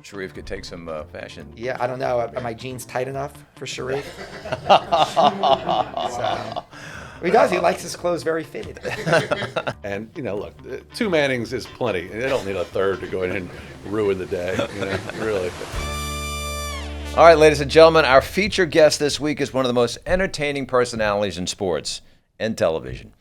Sharif could take some fashion. Yeah, I don't know. Are my jeans tight enough for Sharif? He does. He likes his clothes very fitted. And, look, 2 Mannings is plenty. They don't need a third to go in and ruin the day, really. All right, ladies and gentlemen, our featured guest this week is one of the most entertaining personalities in sports and television.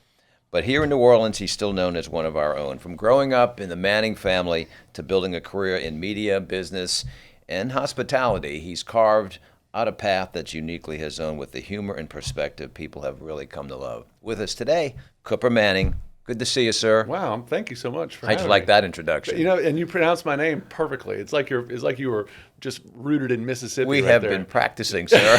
But here in New Orleans, he's still known as one of our own. From growing up in the Manning family to building a career in media, business, and hospitality, he's carved out a path that's uniquely his own with the humor and perspective people have really come to love. With us today, Cooper Manning. Good to see you, sir. Wow, thank you so much for How'd having you like me. that introduction? And you pronounced my name perfectly. It's like you were just rooted in Mississippi. We right have there. been practicing, sir.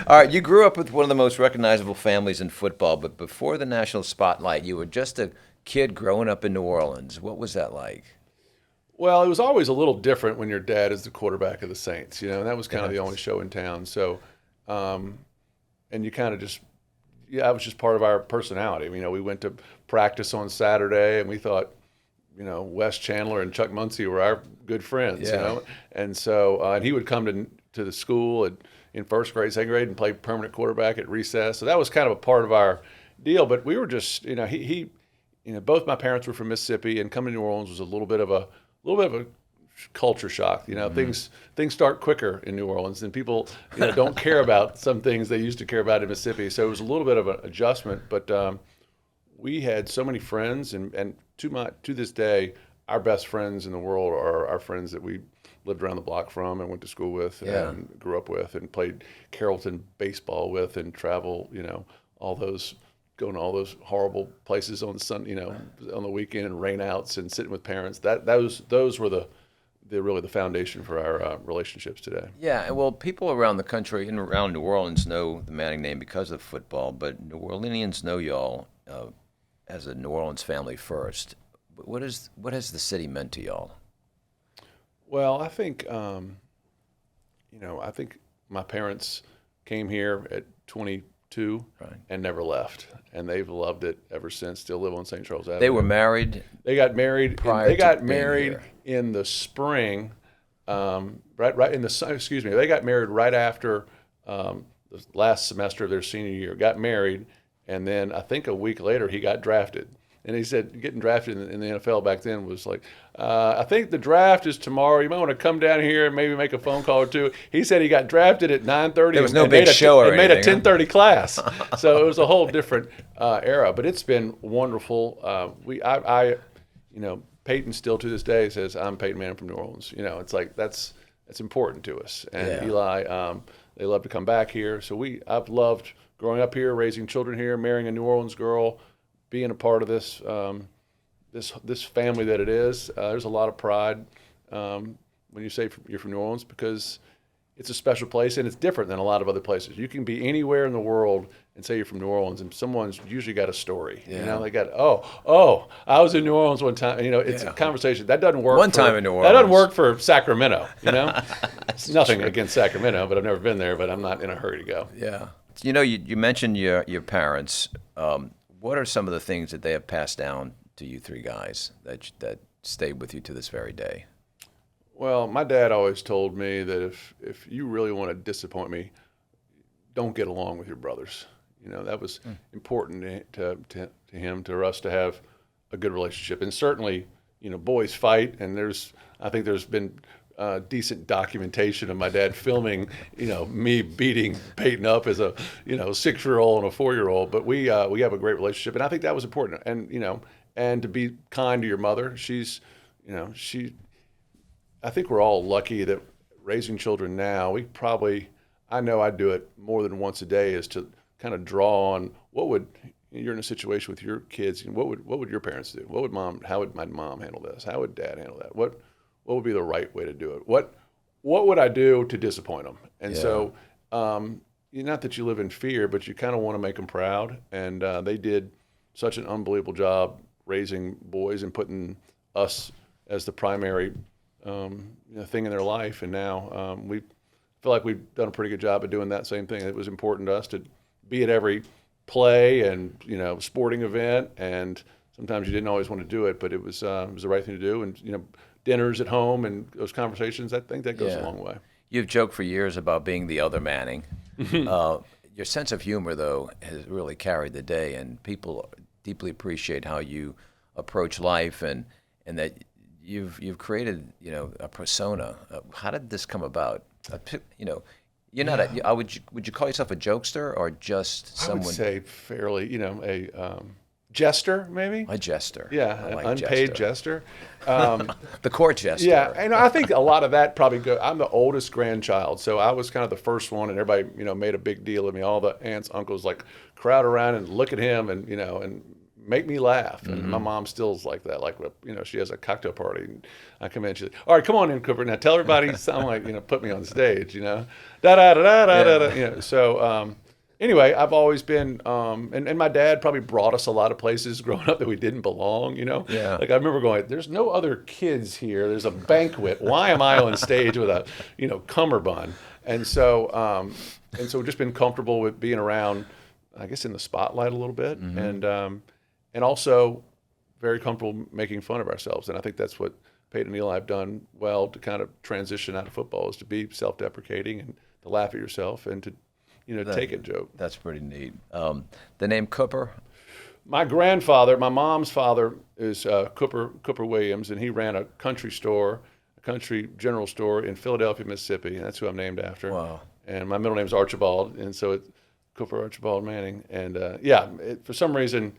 All right, you grew up with one of the most recognizable families in football, but before the national spotlight, you were just a kid growing up in New Orleans. What was that like? Well, it was always a little different when your dad is the quarterback of the Saints, and that was kind of the only show in town. So, and you kind of just, that was just part of our personality. We went to practice on Saturday, and we thought, Wes Chandler and Chuck Muncie were our good friends, And so, and he would come to the school in first grade, second grade, and play permanent quarterback at recess. So that was kind of a part of our deal. But we were just, both my parents were from Mississippi, and coming to New Orleans was a little bit of a culture shock. Things start quicker in New Orleans, and people don't care about some things they used to care about in Mississippi. So it was a little bit of an adjustment. But we had so many friends, and to this day, our best friends in the world are our friends that we lived around the block from and went to school with and grew up with and played Carrollton baseball with and travel, going to all those horrible places on the sun, on the weekend and rainouts and sitting with parents. Those were really the foundation for our relationships today. Yeah, well, people around the country and around New Orleans know the Manning name because of football, but New Orleanians know y'all as a New Orleans family first. What has the city meant to y'all? Well, I think, I think my parents came here at 22 and never left, and they've loved it ever since. Still live on St. Charles Avenue. They were married. They got married. They got married in the spring. Right in the excuse me. They got married right after the last semester of their senior year. Got married, and then I think a week later he got drafted. And he said getting drafted in the NFL back then was like, I think the draft is tomorrow. You might want to come down here and maybe make a phone call or two. He said he got drafted at 9:30. There was no big show or anything. Made a 10:30 class. So it was a whole different era. But it's been wonderful. Peyton still to this day says, I'm Peyton Manning from New Orleans. It's like that's important to us. And Eli, they love to come back here. So I've loved growing up here, raising children here, marrying a New Orleans girl, being a part of this this family that it is. There's a lot of pride when you say you're from New Orleans, because it's a special place and it's different than a lot of other places. You can be anywhere in the world and say you're from New Orleans, and someone's usually got a story. They got I was in New Orleans one time. It's a conversation that doesn't work. One time in New Orleans. That doesn't work for Sacramento. It's nothing against Sacramento, but I've never been there. But I'm not in a hurry to go. Yeah. You mentioned your parents. What are some of the things that they have passed down to you three guys that stayed with you to this very day? Well, my dad always told me that if you really want to disappoint me, don't get along with your brothers. That was important to him, to us to have a good relationship. And certainly, boys fight, and I think there's been decent documentation of my dad filming, me beating Peyton up as a, 6-year-old and a 4-year-old. But we have a great relationship, and I think that was important. And and to be kind to your mother. She's, I think we're all lucky that raising children now, I know I do it more than once a day, is to kind of draw on you're in a situation with your kids, what would your parents do? How would my mom handle this? How would dad handle that? What would be the right way to do it? What would I do to disappoint them? And so, not that you live in fear, but you kind of want to make them proud. And they did such an unbelievable job raising boys and putting us as the primary thing in their life. And now we feel like we've done a pretty good job of doing that same thing. It was important to us to be at every play and sporting event, and sometimes you didn't always want to do it, but it was the right thing to do. And dinners at home and those conversations, I think that goes a Yeah. long way. You've joked for years about being the other Manning. Your sense of humor, though, has really carried the day, and people deeply appreciate how you approach life, and that you've created, a persona. How did this come about? You're not would you call yourself a jokester or just I someone? would say fairly, a jester maybe. A jester. Yeah, I an like unpaid jester. The court jester. Yeah, and I think a lot of that probably I'm the oldest grandchild, so I was kind of the first one, and everybody, made a big deal of me. All the aunts, uncles, like crowd around and look at him, and and make me laugh. And my mom still's like that. Like, she has a cocktail party, and I come in, she's like, "All right, come on in, Cooper. Now tell everybody." I'm like, put me on stage, da da da da da da. So. Anyway, I've always been, and my dad probably brought us a lot of places growing up that we didn't belong, Yeah. Like I remember going, there's no other kids here. There's a banquet. Why am I on stage with a, cummerbund? And so we've just been comfortable with being around, I guess, in the spotlight a little bit, and also very comfortable making fun of ourselves. And I think that's what Peyton and Eli have done well to kind of transition out of football, is to be self-deprecating and to laugh at yourself and to take a joke. That's pretty neat. The name Cooper. My grandfather, my mom's father, is Cooper Williams, and he ran a country general store in Philadelphia, Mississippi, and that's who I'm named after. Wow. And my middle name is Archibald, and so it's Cooper Archibald Manning. And for some reason,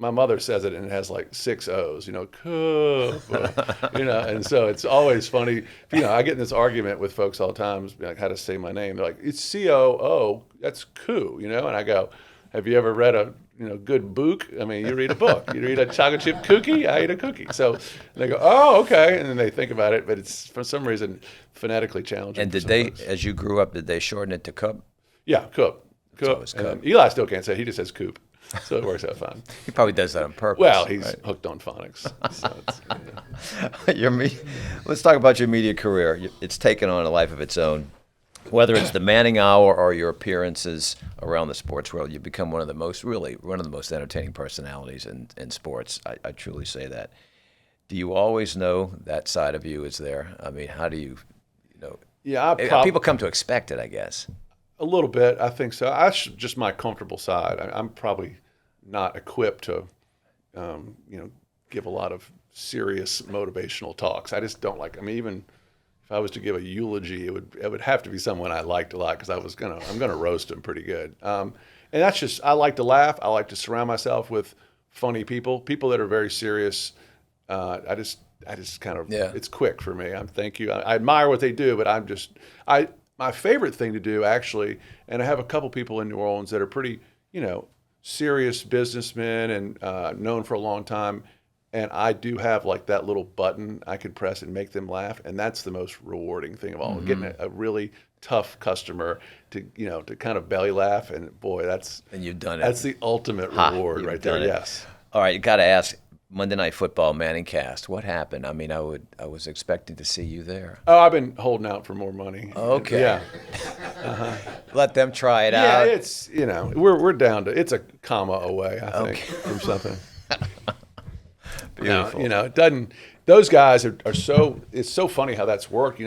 my mother says it, and it has like 6 O's, Cooper, and so it's always funny. I get in this argument with folks all the time, like how to say my name. They're like, it's C-O-O, that's Coo, and I go, have you ever read a good book? I mean, you read a book. You read a chocolate chip cookie, I eat a cookie. So they go, oh, okay, and then they think about it, but it's for some reason phonetically challenging. And did they, as you grew up, did they shorten it to Coop? Yeah, Coop. always And Coop. Eli still can't say it. He just says Coop. So it works out fine. He probably does that on purpose. Well, he's right? hooked on phonics. So it's, Let's talk about your media career. It's taken on a life of its own. Whether it's the Manning Hour or your appearances around the sports world, you've become one of the most entertaining personalities in sports. I truly say that. Do you always know that side of you is there? I mean, how do you, yeah, people come to expect it, I guess. a little bit. I think so. That's just my comfortable side. I'm probably not equipped to, give a lot of serious motivational talks. I just don't like. I mean, even if I was to give a eulogy, it would have to be someone I liked a lot, because I'm gonna roast them pretty good. And that's just, I like to laugh. I like to surround myself with funny people that are very serious. I just kind of, it's quick for me. Thank you. I admire what they do, but my favorite thing to do, actually, and I have a couple people in New Orleans that are pretty, serious businessmen and known for a long time. And I do have like that little button I can press and make them laugh. And that's the most rewarding thing of all. Mm-hmm. Getting a really tough customer to kind of belly laugh. And boy, and you've done it. That's the ultimate reward right there. Yes. All right. You got to ask, Monday Night Football, Manning cast. What happened? I mean, I was expecting to see you there. Oh, I've been holding out for more money. Okay. Yeah. Let them try it yeah, out. Yeah, it's, we're down to, it's a comma away, I think, from something. Beautiful. It doesn't, those guys are so, it's so funny how that's worked.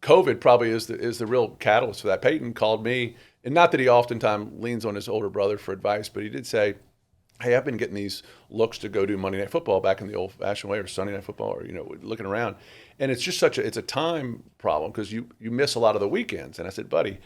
COVID probably is the real catalyst for that. Peyton called me, and not that he oftentimes leans on his older brother for advice, but he did say, hey, I've been getting these looks to go do Monday Night Football back in the old-fashioned way, or Sunday Night Football, or, looking around. And it's just it's a time problem, because you miss a lot of the weekends. And I said, buddy,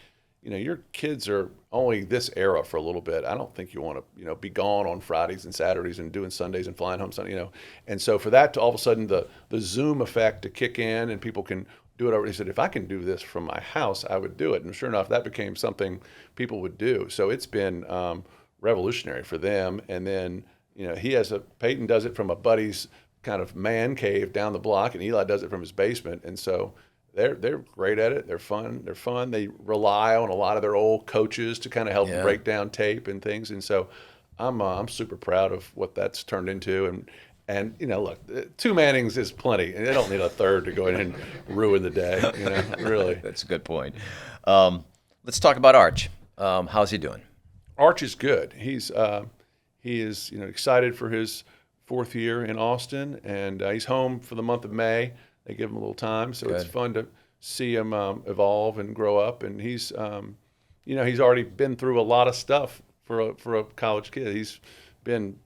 your kids are only this era for a little bit. I don't think you want to, be gone on Fridays and Saturdays and doing Sundays and flying home Sunday, And so for that to all of a sudden the Zoom effect to kick in and people can do it over, he said, if I can do this from my house, I would do it. And sure enough, that became something people would do. So it's been revolutionary for them. And then, Peyton does it from a buddy's kind of man cave down the block, and Eli does it from his basement. And so they're great at it. They're fun. They rely on a lot of their old coaches to kind of help break down tape and things. And so I'm super proud of what that's turned into. And look, 2 Mannings is plenty, and they don't need a third to go in and ruin the day. Really. That's a good point. Let's talk about Arch. How's he doing? Arch is good. He is excited for his 4th year in Austin, and he's home for the month of May. They give him a little time, so it's Good. fun to see him evolve and grow up. And he's, he's already been through a lot of stuff for a college kid. He's been,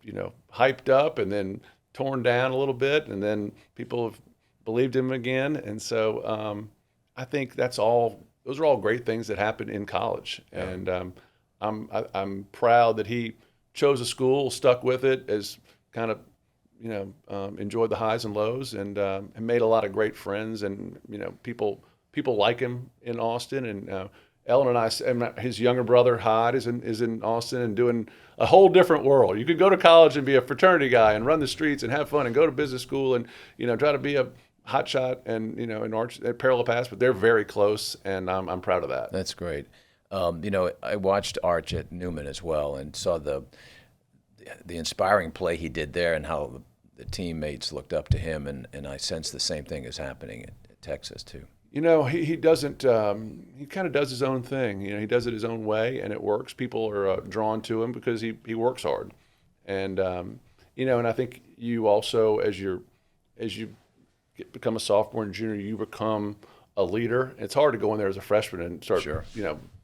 hyped up and then torn down a little bit, and then people have believed him again. And so I think those are all great things that happen in college. Yeah. And I'm proud that he chose a school, stuck with it, as kind of, enjoyed the highs and lows, and made a lot of great friends, and people like him in Austin. And Ellen and I, his younger brother Hyde is in Austin and doing a whole different world. You could go to college and be a fraternity guy and run the streets and have fun and go to business school and try to be a hot shot and in Arch parallel paths, but they're very close, and I'm proud of that. That's great. I watched Arch at Newman as well and saw the inspiring play he did there and how the teammates looked up to him, and I sense the same thing is happening at Texas too. He doesn't. He kind of does his own thing. He does it his own way, and it works. People are drawn to him because he works hard, and and I think you also, as you become a sophomore and junior, you become a leader. It's hard to go in there as a freshman and start, Sure.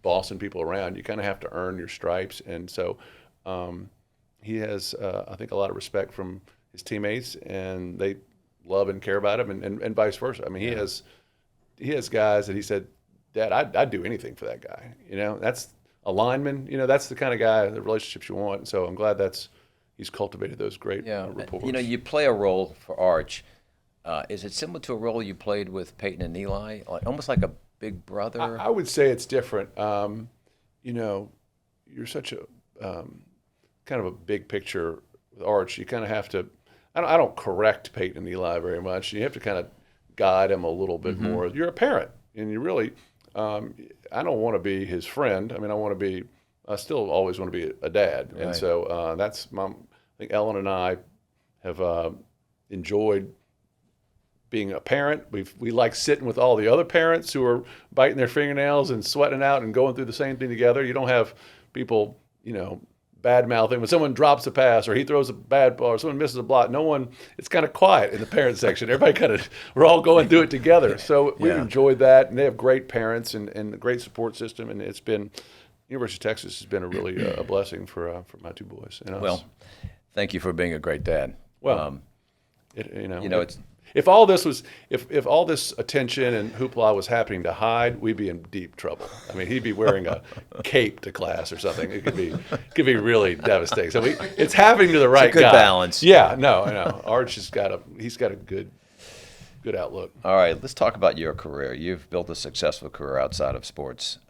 Bossing people around. You kind of have to earn your stripes, and so he has, I think, a lot of respect from his teammates, and they love and care about him, and vice versa. I mean, he has guys that he said, Dad, I'd do anything for that guy. That's a lineman. That's the kind of guy, the relationships you want. And so I'm glad he's cultivated those great rapport. You play a role for Arch. Is it similar to a role you played with Peyton and Eli, almost like a big brother? I would say it's different. You're such a kind of a big picture with Arch. You kind of have to. I don't correct Peyton and Eli very much. You have to kind of guide him a little bit more. You're a parent, and you really. I don't want to be his friend. I mean, I still always want to be a dad, Right. And so I think Ellen and I have enjoyed being a parent. We like sitting with all the other parents who are biting their fingernails and sweating out and going through the same thing together. You don't have people, bad mouthing when someone drops a pass or he throws a bad ball or someone misses a block. It's kind of quiet in the parent section. Everybody we're all going through it together. So we've enjoyed that, and they have great parents and a great support system. And it's been, University of Texas has been a really a blessing for my two boys. And us. Well, thank you for being a great dad. Well, it's if all this attention and hoopla was happening to Hyde, we'd be in deep trouble. I mean, he'd be wearing a cape to class or something. It could be really devastating. So it's happening to the right good guy. balance. Yeah, no. Arch has got a good outlook. All right, let's talk about your career. You've built a successful career outside of sports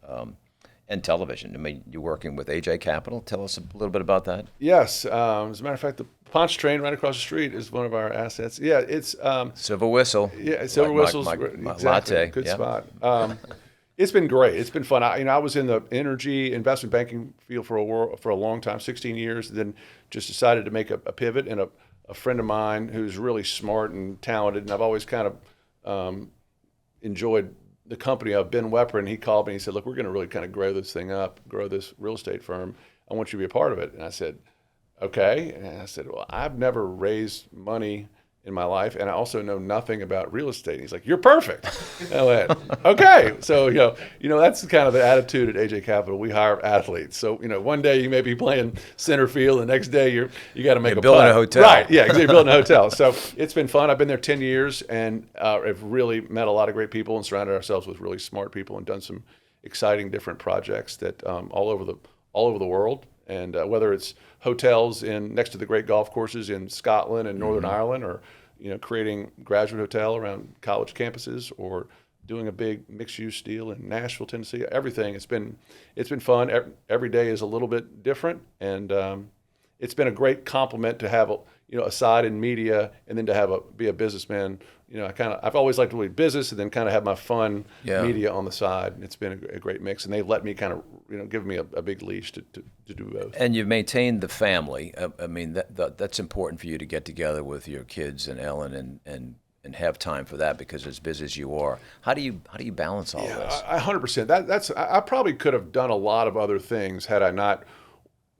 and television. I mean, you're working with AJ Capital. Tell us a little bit about that. Yes. As a matter of fact, the Ponce train right across the street is one of our assets. Yeah, it's Silver Whistle. Yeah, Silver Whistle's my exactly, latte. good Yeah. spot. It's been great. It's been fun. I was in the energy investment banking field for a long time, 16 years, and then just decided to make a pivot. And a friend of mine who's really smart and talented, and I've always kind of enjoyed the company of Ben Wepper, and he called me and he said, look, we're going to really kind of grow this thing up, grow this real estate firm. I want you to be a part of it. And I said, okay. And I said, well, I've never raised money in my life, and I also know nothing about real estate. And he's like, you're perfect. And I went, okay. So, that's kind of the attitude at AJ Capital. We hire athletes. So, one day you may be playing center field, the next day you got to make a building putt. a hotel. Right, yeah, exactly, building a hotel. So it's been fun. I've been there 10 years, and have really met a lot of great people and surrounded ourselves with really smart people and done some exciting different projects that all over the world. And whether it's hotels next to the great golf courses in Scotland and Northern Ireland, or creating graduate hotel around college campuses, or doing a big mixed-use deal in Nashville, Tennessee. Everything. It's been fun. Every day is a little bit different, and it's been a great compliment to have a side in media, and then to be a businessman. I've always liked to do business, and then kind of have my fun media on the side. And it's been a great mix, and they've let me kind of give me a big leash to do both. And you've maintained the family. I mean, that's important for you to get together with your kids and Ellen and have time for that, because as busy as you are, how do you balance all this? 100%. I probably could have done a lot of other things had I not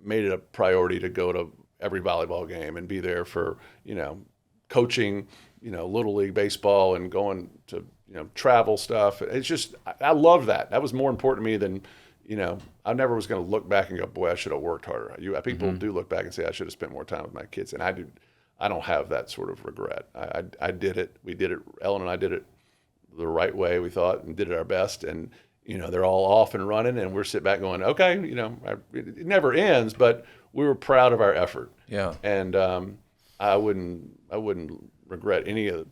made it a priority to go to every volleyball game and be there for coaching Little League baseball and going to, travel stuff. It's just, I love that. That was more important to me than, I never was going to look back and go, boy, I should have worked harder. People do look back and say I should have spent more time with my kids. And I don't have that sort of regret. I did it. We did it. Ellen and I did it the right way, we thought, and did it our best. And, they're all off and running, and we're sitting back going, okay, it never ends, but we were proud of our effort. Yeah. And I wouldn't regret any of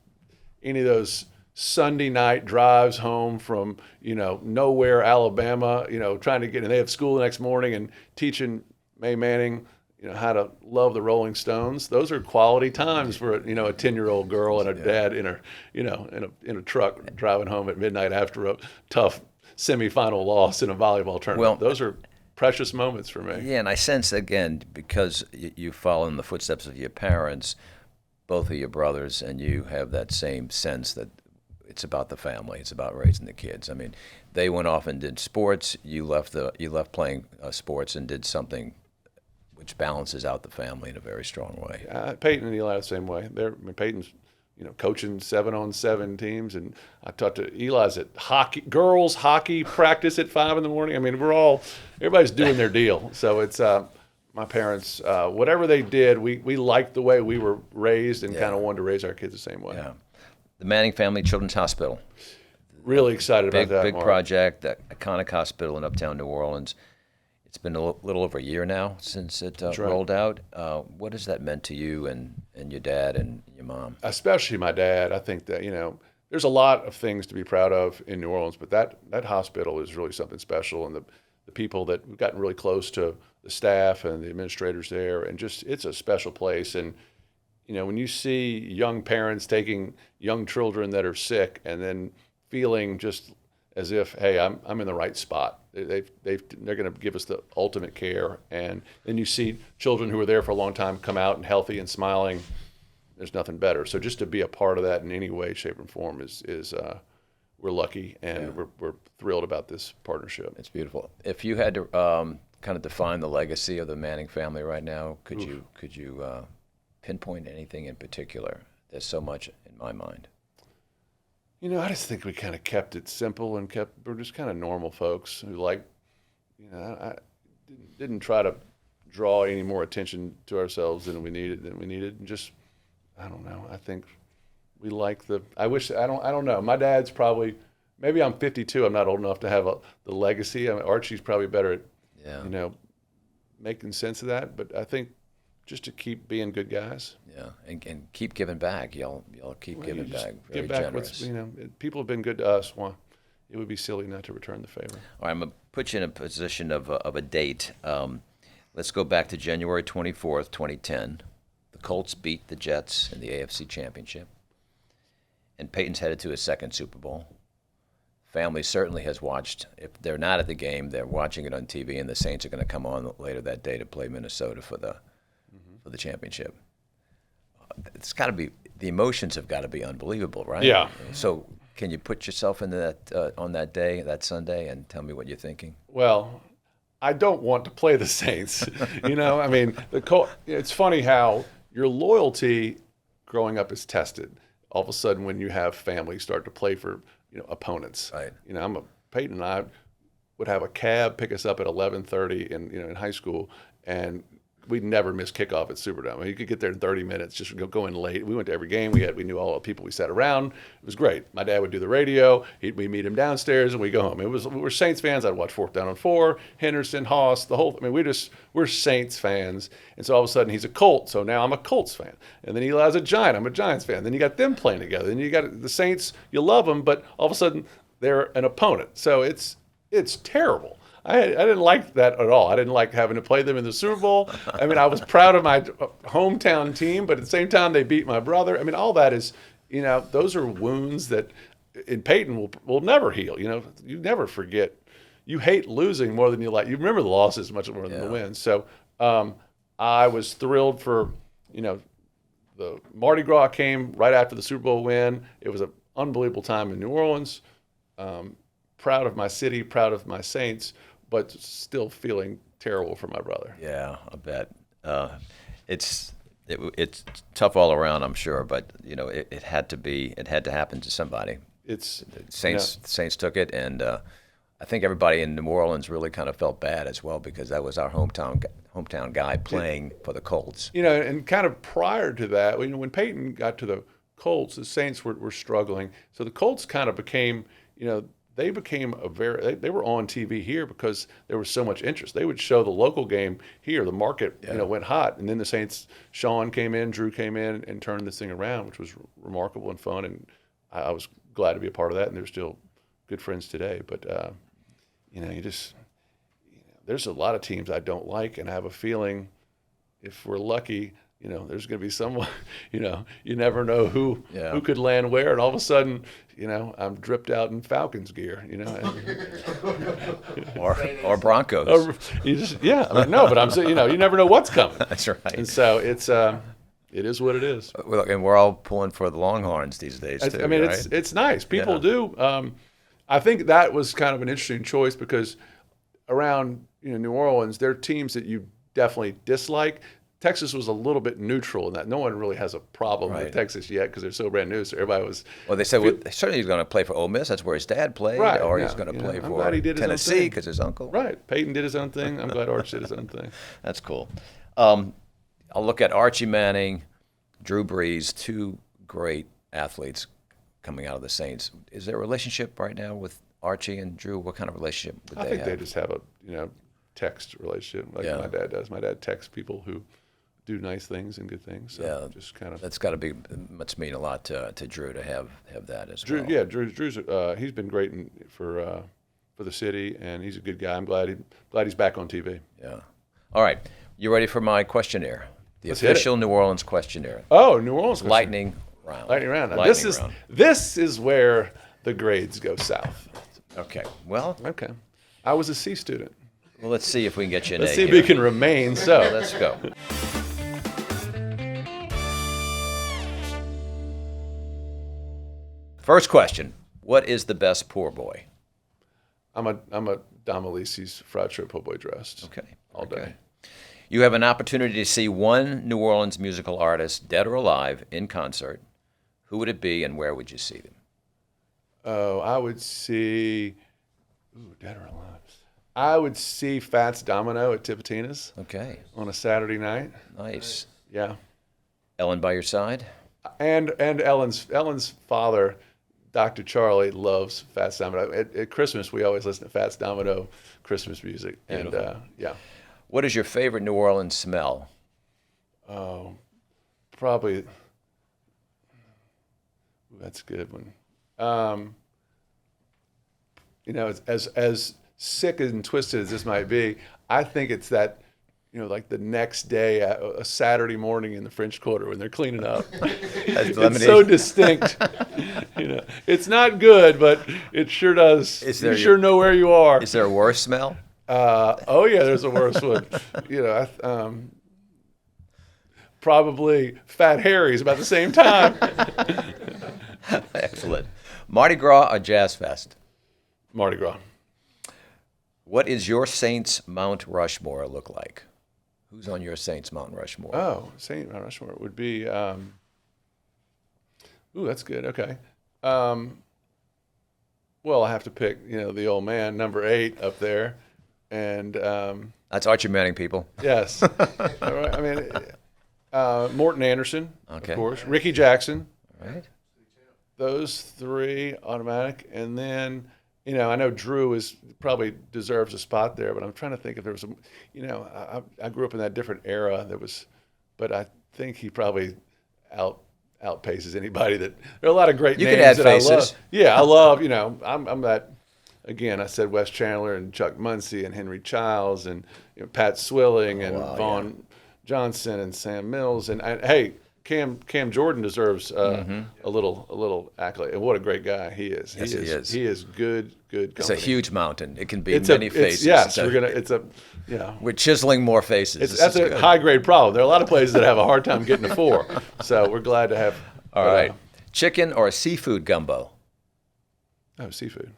those Sunday night drives home from, nowhere, Alabama, trying to get, and they have school the next morning, and teaching May Manning, how to love the Rolling Stones. Those are quality times for a 10-year-old girl and a dad in a truck driving home at midnight after a tough semifinal loss in a volleyball tournament. Well, those are precious moments for me. Yeah, and I sense, again, because you follow in the footsteps of your parents, both of your brothers, and you have that same sense that it's about the family. It's about raising the kids. I mean, they went off and did sports. You left playing sports and did something which balances out the family in a very strong way. Peyton and Eli the same way. Peyton's coaching 7-on-7 teams, and I talked to Eli's at girls hockey practice at 5 a.m. I mean, everybody's doing their deal. So it's my parents, whatever they did, we liked the way we were raised, and kind of wanted to raise our kids the same way. Yeah. The Manning Family Children's Hospital. Really excited about that. Big Mark. project, that iconic hospital in Uptown New Orleans. It's been a little over a year now since it rolled out. What has that meant to you and your dad and your mom? Especially my dad. I think that, there's a lot of things to be proud of in New Orleans, but that hospital is really something special. And the people that we've gotten really close to, the staff and the administrators there, and just, it's a special place. And, when you see young parents taking young children that are sick and then feeling just as if, hey, I'm in the right spot. They're going to give us the ultimate care, and then you see children who are there for a long time come out and healthy and smiling. There's nothing better. So just to be a part of that in any way, shape, and form is we're lucky, and we're thrilled about this partnership. It's beautiful. If you had to kind of define the legacy of the Manning family right now, could you pinpoint anything in particular? There's so much in my mind. I just think we kind of kept it simple and we're just kind of normal folks who I didn't try to draw any more attention to ourselves than we needed. And just, I don't know. I think we like I don't know. My dad's probably, maybe I'm 52. I'm not old enough to have the legacy. Archie's probably better at, making sense of that. But I think just to keep being good guys. Yeah, and keep giving back. Y'all keep giving back. Very give back generous. People have been good to us. Well, it would be silly not to return the favor. All right, I'm going to put you in a position of a date. Let's go back to January 24th, 2010. The Colts beat the Jets in the AFC Championship. And Peyton's headed to his second Super Bowl. Family certainly has watched. If they're not at the game, they're watching it on TV, and the Saints are going to come on later that day to play Minnesota for the championship. It's got to be, the emotions have got to be unbelievable, right? Yeah. So can you put yourself into that on that day, that Sunday, and tell me what you're thinking? Well, I don't want to play the Saints. It's funny how your loyalty growing up is tested. All of a sudden, when you have family start to play for opponents. Right. Peyton and I would have a cab pick us up at 11:30 in high school, and we'd never miss kickoff at Superdome. You could get there in 30 minutes, just go in late. We went to every game. We knew all the people. We sat around. It was great. My dad would do the radio. We meet him downstairs, and we go home. We were Saints fans. I'd watch 4th Down and 4, Henderson, Haas, the whole. We're Saints fans. And so all of a sudden he's a Colt. So now I'm a Colts fan. And then Eli's a Giant. I'm a Giants fan. Then you got them playing together. Then you got the Saints. You love them, but all of a sudden they're an opponent. So it's terrible. I didn't like that at all. I didn't like having to play them in the Super Bowl. I was proud of my hometown team, but at the same time, they beat my brother. All that is, those are wounds that in Peyton will never heal. You never forget. You hate losing more than you like. You remember the losses much more than the wins. So I was thrilled for, the Mardi Gras came right after the Super Bowl win. It was an unbelievable time in New Orleans. Proud of my city, proud of my Saints, but still feeling terrible for my brother. Yeah, I bet. It's tough all around, I'm sure, but it had to happen to somebody. It's Saints took it, and I think everybody in New Orleans really kind of felt bad as well because that was our hometown guy playing for the Colts. And kind of prior to that, when Peyton got to the Colts, the Saints were struggling. So the Colts kind of became, they became they were on TV here because there was so much interest. They would show the local game here. The market, went hot. And then the Saints, Sean came in, Drew came in and turned this thing around, which was remarkable and fun. And I was glad to be a part of that. And they're still good friends today. But, there's a lot of teams I don't like. And I have a feeling if we're lucky, there's going to be someone, you never know who could land where. And all of a sudden, I'm dripped out in Falcons gear, or Broncos. But I'm saying, you never know what's coming. That's right. And so it is what it is. And we're all pulling for the Longhorns these days, too. Right? It's nice. People do. I think that was kind of an interesting choice because around, New Orleans, there are teams that you definitely dislike. Texas was a little bit neutral in that. No one really has a problem with Texas yet because they're so brand new. So everybody was. Well, they said certainly he's going to play for Ole Miss. That's where his dad played. Right, or he's going to play for Tennessee because his uncle. Right. Peyton did his own thing. I'm glad Archie did his own thing. That's cool. I'll look at Archie Manning, Drew Brees, two great athletes coming out of the Saints. Is there a relationship right now with Archie and Drew? What kind of relationship would they have? I think they just have a text relationship like my dad does. My dad texts people who do nice things and good things. So just kind of. That's got to must mean a lot to Drew to have that as Drew, well. Yeah, Drew's he's been great for the city, and he's a good guy. I'm glad he's back on TV. Yeah. All right, you ready for my questionnaire? The Let's official New Orleans questionnaire. Oh, New Orleans lightning round. Lightning round. Now, Lightning round. This is where the grades go south. Okay. Well. Okay. I was a C student. Well, let's see if we can get you an Let's A see if here. we can remain so. Let's go. First question: what is the best poor boy? I'm a Don Malisi's fried shrimp po' boy dressed. Okay. All day. You have an opportunity to see one New Orleans musical artist, dead or alive, in concert. Who would it be, and where would you see them? Oh, I would see. Dead or alive. I would see Fats Domino at Tipitina's. Okay. On a Saturday night. Nice. Yeah. Ellen by your side? And Ellen's father, Dr. Charlie, loves Fats Domino. At Christmas, we always listen to Fats Domino Christmas music. Beautiful. And yeah. What is your favorite New Orleans smell? Oh, probably. That's a good one. As sick and twisted as this might be, I think it's that, like the next day, a Saturday morning in the French Quarter when they're cleaning up. It's so distinct. It's not good, but it sure does. You sure know where you are. Is there a worse smell? Oh yeah, there's a worse one. Probably Fat Harry's about the same time. Excellent. Mardi Gras or Jazz Fest? Mardi Gras. What is your Saints Mount Rushmore look like? Who's on your Saints Mount Rushmore? Oh, Saint Mount Rushmore would be. That's good. Okay. Well, I have to pick, the old man, number 8 up there, and that's Archie Manning, people. Yes. I mean, Morton Anderson, okay. Of course. Ricky Jackson. All right. Those 3 automatic, and then. I know Drew probably deserves a spot there, but I'm trying to think if there was I grew up in that different era. But I think he probably outpaces anybody. There are a lot of great names can add that faces. I love. Yeah, I love. I'm that. Again, I said Wes Chandler and Chuck Muncie and Henry Childs and Pat Swilling and Vaughn Johnson and Sam Mills and hey. Cam Jordan deserves a little accolade. And what a great guy he is. Yes, he is. He is good company. It's a huge mountain. It can be many faces. We're chiseling more faces. That's a high grade problem. There are a lot of places that have a hard time getting to 4. So we're glad to have. All right. Chicken or seafood gumbo? Oh, seafood.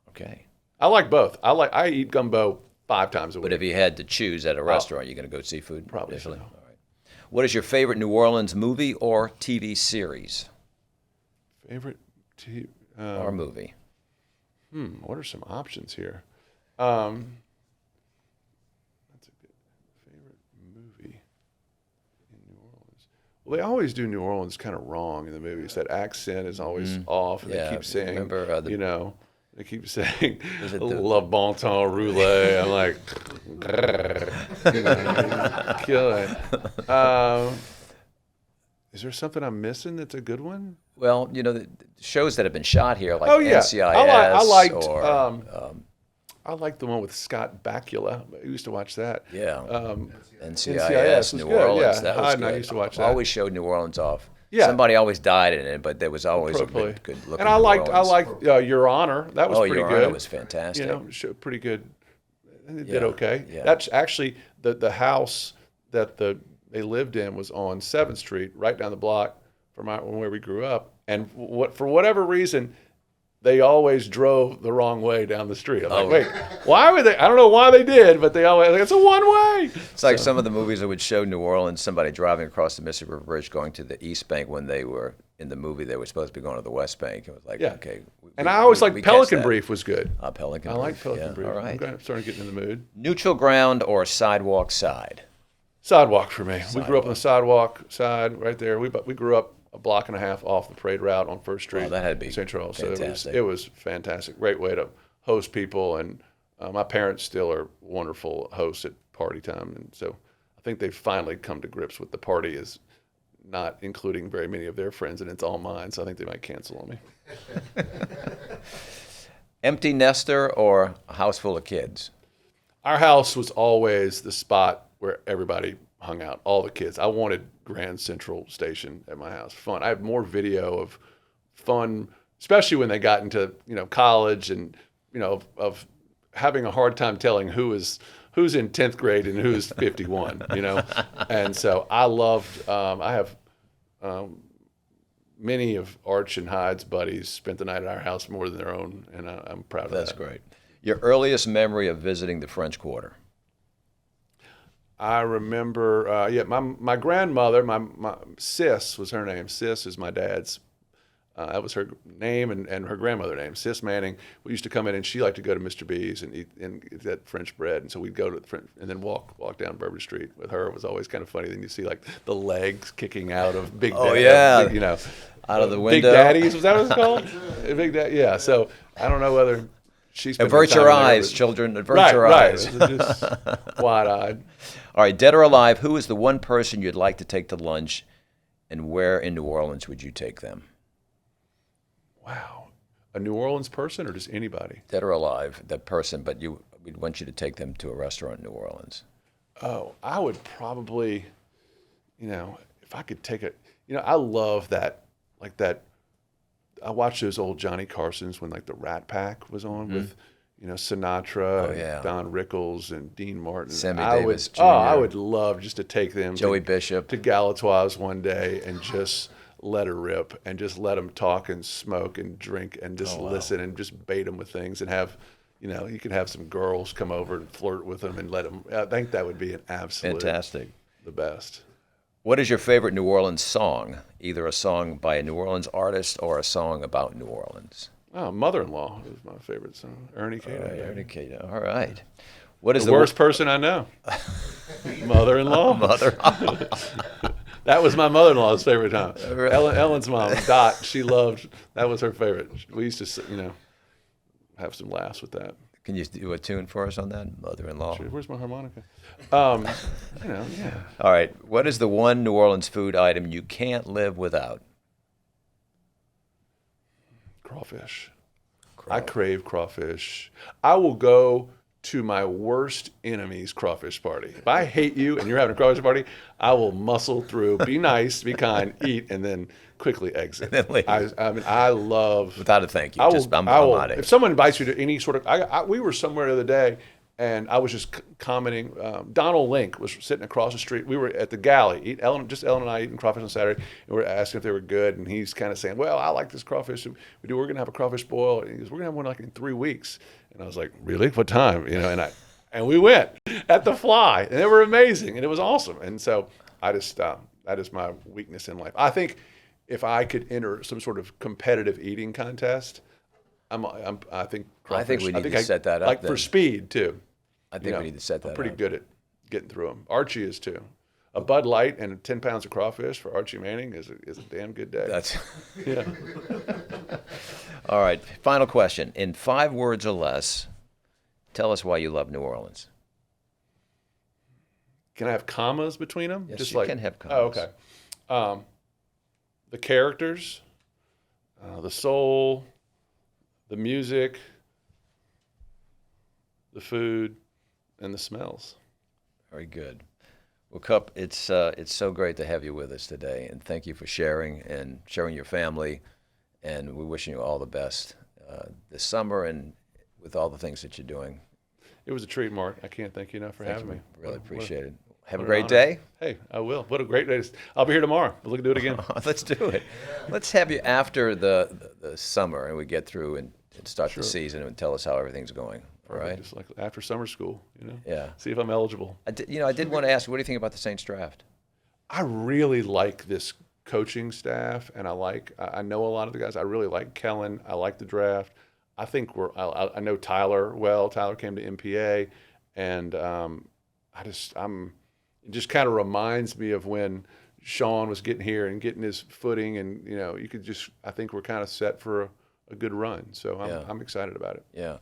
Okay. I like both. I eat gumbo 5 times a week. But if you had to choose at a restaurant, you're going to go seafood? Probably so. All right. What is your favorite New Orleans movie or TV series? Favorite Or movie? What are some options here? That's a good favorite movie in New Orleans. Well, they always do New Orleans kind of wrong in the movies. That accent is always off, and they keep saying, remember, they keep saying, Was it "Le bon temps roulé." I'm like, kill it. Is there something I'm missing that's a good one? Well, the shows that have been shot here, like Oh, yeah. NCIS I liked the one with Scott Bakula. I used to watch that. Yeah. NCIS NCIS, was New good, Orleans. yeah. That was And good. I used to watch that. Always showed New Orleans off. Yeah. Somebody always died in it, but there was always a good looking. And I liked Your Honor. That was pretty Your good. Honor was fantastic. Pretty good. It did Yeah, okay. yeah. That's actually the house that they lived in was on 7th Street, right down the block from where we grew up. And for whatever reason, they always drove the wrong way down the street. I'm like, wait, why would they? I don't know why they did, but they always, it's a one-way. It's like some of the movies that would show New Orleans, somebody driving across the Mississippi River Bridge going to the East Bank when they were in the movie. They were supposed to be going to the West Bank. It was like, okay. And I always liked we Pelican catch that. Brief was good. Pelican I Brief. like Pelican Brief. All right. I'm starting to get in the mood. Neutral ground or sidewalk side? Sidewalk for me. We grew up on the sidewalk side right there. We grew up a block and a half off the parade route on First Street. Oh, that had to be Central. fantastic. So it was fantastic. Great way to host people, and my parents still are wonderful hosts at party time, and so I think they've finally come to grips with the party is not including very many of their friends, and it's all mine. So I think they might cancel on me. Empty nester or a house full of kids? Our house was always the spot where everybody hung out, all the kids. I wanted Grand Central Station at my house. Fun. I have more video of fun, especially when they got into college and of having a hard time telling who's in 10th grade and who's 51. And so I loved. I have many of Arch and Hyde's buddies spent the night at our house more than their own, and I'm proud of that. That's great. Your earliest memory of visiting the French Quarter? I remember, my grandmother, my Sis was her name. Sis is my dad's. That was her name and her grandmother name, Sis Manning. We used to come in, and she liked to go to Mr. B's and eat that French bread. And so we'd go to the French, and then walk down Bourbon Street with her. It was always kind of funny. Then you see like the legs kicking out of Big Daddy. Oh yeah, out of the window. Big Daddies, was that what it's called? Big Daddy, yeah. So I don't know whether she's avert your eyes, children. Avert your eyes. Just wide-eyed. All right, dead or alive, who is the one person you'd like to take to lunch, and where in New Orleans would you take them? Wow. A New Orleans person or just anybody? Dead or alive, that person, but we'd want you to take them to a restaurant in New Orleans. Oh, I would probably, if I could take it, I love that, like that. I watched those old Johnny Carsons when like the Rat Pack was on with, Sinatra, and Don Rickles and Dean Martin. Sammy Davis Jr. I would love just to take them Joey Bishop to Galatoire's one day and just let her rip and just let them talk and smoke and drink and just listen and just bait them with things and have, you could have some girls come over and flirt with them and let them. I think that would be an absolute fantastic, the best. What is your favorite New Orleans song? Either a song by a New Orleans artist or a song about New Orleans. Oh, Mother-in-Law is my favorite song. Ernie Cato. Ernie Cato. All right. What is the worst person I know? Mother-in-law. That was my mother-in-law's favorite time. Ellen's mom, Dot, she loved, that was her favorite. We used to, have some laughs with that. Can you do a tune for us on that, Mother-in-Law? Sure. Where's my harmonica? Yeah. All right. What is the one New Orleans food item you can't live without? Crawfish. I crave crawfish. I will go to my worst enemy's crawfish party. If I hate you and you're having a crawfish party, I will muscle through, be nice, be kind, eat, and then quickly exit. And then leave. I love... Without a thank you. I'm out of if someone invites you to any sort of... we were somewhere the other day, and I was just commenting. Donald Link was sitting across the street. We were at the galley. Ellen and I eating crawfish on Saturday, and we were asking if they were good, and he's kind of saying, well, I like this crawfish. We're going to have a crawfish boil. And he goes, we're going to have one like in 3 weeks. And I was like, really? What time? And we went at the Fly, and they were amazing, and it was awesome. And so I just that is my weakness in life. I think if I could enter some sort of competitive eating contest, I think we need to set that up. Like for speed too. I think we need to set that I'm pretty up. good at getting through them. Archie is too. A Bud Light and 10 pounds of crawfish for Archie Manning is a damn good day. That's yeah. All right. Final question. In 5 words or less, tell us why you love New Orleans. Can I have commas between them? Yes, you can have commas. Oh, okay. The characters, the soul, the music, the food, and the smells. Very good. Well, Cup, it's so great to have you with us today, and thank you for sharing your family, and we're wishing you all the best this summer and with all the things that you're doing. It was a treat, Mark. I can't thank you enough for having me. Really appreciate it. Have a great day. Hey, I will. What a great day. I'll be here tomorrow. We'll do it again. Let's do it. Let's have you after the summer and we get through and start the season and tell us how everything's going. All right? Just like after summer school, Yeah. See if I'm eligible. I did want to ask you, what do you think about the Saints draft? I really like this coaching staff, and I know a lot of the guys. I really like Kellen. I like the draft. I think I know Tyler well. Tyler came to MPA, and it just kind of reminds me of when Sean was getting here and getting his footing, and I think we're kind of set for a good run. So I'm excited about it. Yeah.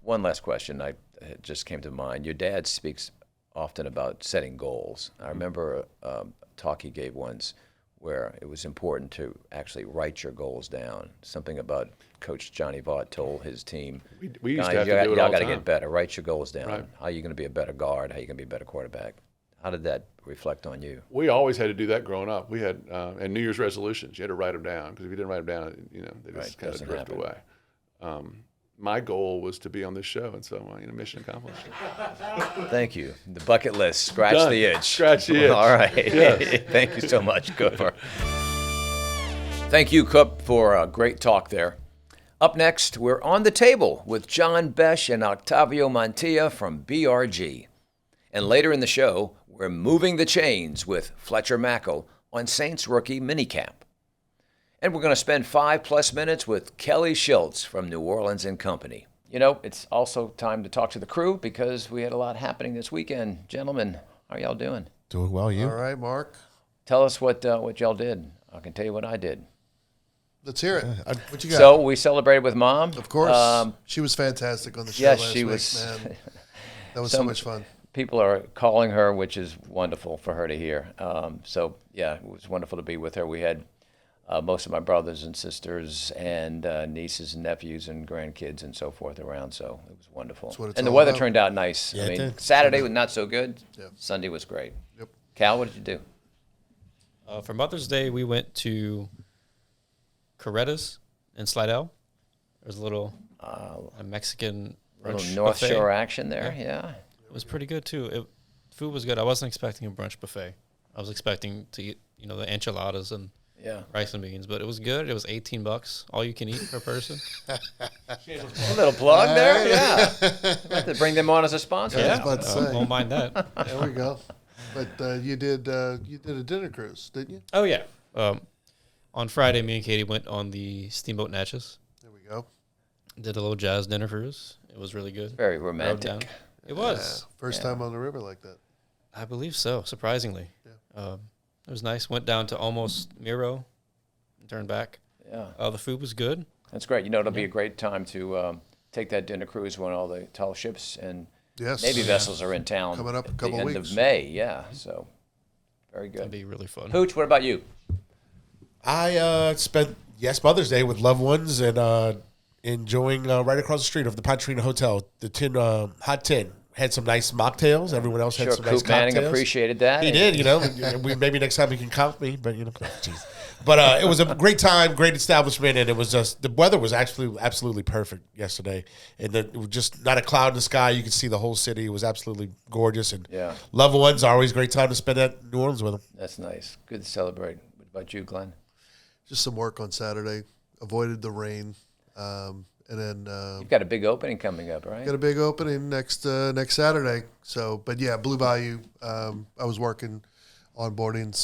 One last question it just came to mind. Your dad speaks often about setting goals. I remember a talk he gave once where it was important to actually write your goals down. Something about Coach Johnny Vaught told his team, we used to have to do it all the y'all got to time. get better. Write your goals down. Right. How are you going to be a better guard? How are you going to be a better quarterback? How did that reflect on you? We always had to do that growing up. We had and New Year's resolutions. You had to write them down, because if you didn't write them down, they just kind of doesn't drift happen. away. My goal was to be on this show, and so mission accomplished. Thank you. The bucket list. Scratch Done. the itch. Scratch the itch. All right. Yes. Thank you so much, Cooper. Thank you, Coop, for a great talk there. Up next, we're on the table with John Besh and Octavio Mantilla from BRG. And later in the show, we're moving the chains with Fletcher Mackel on Saints rookie minicamp. And we're going to spend 5+ minutes with Kelly Schulz from New Orleans & Company. It's also time to talk to the crew because we had a lot happening this weekend. Gentlemen, how are y'all doing? Doing well, you? All right, Mark. Tell us what y'all did. I can tell you what I did. Let's hear it. What you got? So we celebrated with Mom. Of course. She was fantastic on the show Yes, last she week, was. man. That was so much fun. People are calling her, which is wonderful for her to hear. It was wonderful to be with her. We had most of my brothers and sisters and nieces and nephews and grandkids and so forth around, so it was wonderful. That's what it's And the all weather about. turned out nice. Yeah, I it mean, did. Saturday was not so good. Yeah. Sunday was great. Yep. Cal, what did you do? For Mother's Day, we went to Coretta's in Slidell. There's a little a Mexican Little brunch North buffet. Shore action there, yeah. It was pretty good, too. Food was good. I wasn't expecting a brunch buffet. I was expecting to eat, the enchiladas and Yeah. rice and beans, but it was good. It was $18, all you can eat per person. A little plug there, yeah. I'd like to bring them on as a sponsor. Yeah. I was about to say. Won't mind that. There we go. But you did a dinner cruise, didn't you? Oh, yeah. On Friday, me and Katie went on the Steamboat Natchez. There we go. Did a little jazz dinner cruise. It was really good. Very Rode romantic. down. It was. First time on the river like that. I believe so, surprisingly. Yeah. It was nice. Went down to almost Miro and turned back. Yeah. The food was good. That's great. It'll be a great time to take that dinner cruise when all the tall ships and Yes. Navy vessels are in town Coming up a at couple the end weeks. of May. Yeah, so very It'll good. be really fun. Hooch, what about you? I spent Mother's Day with loved ones and enjoying right across the street of the Pontrina Hotel, the Hot Tin. Had some nice mocktails. Everyone else had Sure, some nice Coop Manning cocktails. appreciated that. He did, maybe next time he can count me, but jeez. But it was a great time, great establishment, and it was just the weather was actually absolutely perfect yesterday, and it was just not a cloud in the sky. You could see the whole city. It was absolutely gorgeous, and Yeah. loved ones are always a great time to spend at New Orleans with them. That's nice. Good to celebrate. What about you, Glenn? Just some work on Saturday. Avoided the rain. And then You've got a big opening coming up, right? got a big opening next Saturday. So, but yeah, Blue Bayou. I was working onboarding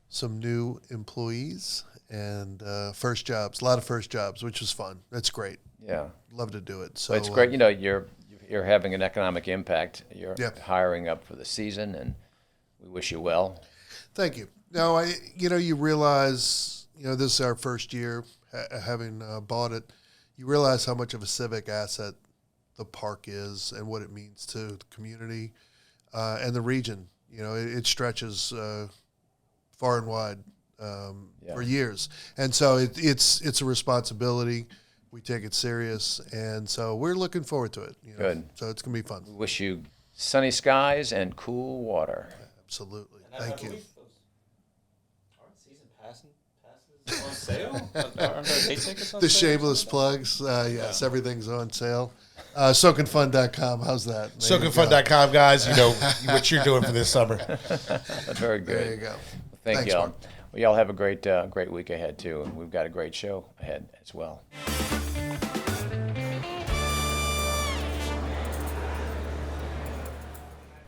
some new employees and first jobs, a lot of first jobs, which was fun. That's great. Yeah. Love to do it. So Well, it's great. You know, you're having an economic impact. You're Yep. hiring up for the season, and we wish you well. Thank you. Now, you realize, this is our first year having bought it. You realize how much of a civic asset the park is and what it means to the community and the region. It stretches far and wide for years, and so it's a responsibility. We take it serious, and so we're looking forward to it. Good. So it's gonna be fun. We wish you sunny skies and cool water. Absolutely. Thank you. Aren't season passes on sale? Aren't there day tickets on The sale? shameless plugs. Yes, everything's on sale. SoakandFun.com. How's that? There you go. SoakandFun.com, guys. You know what you're doing for this summer. Very good. There you go. Thank Thanks, y'all. Mark. Well, y'all have a great week ahead too, and we've got a great show ahead as well.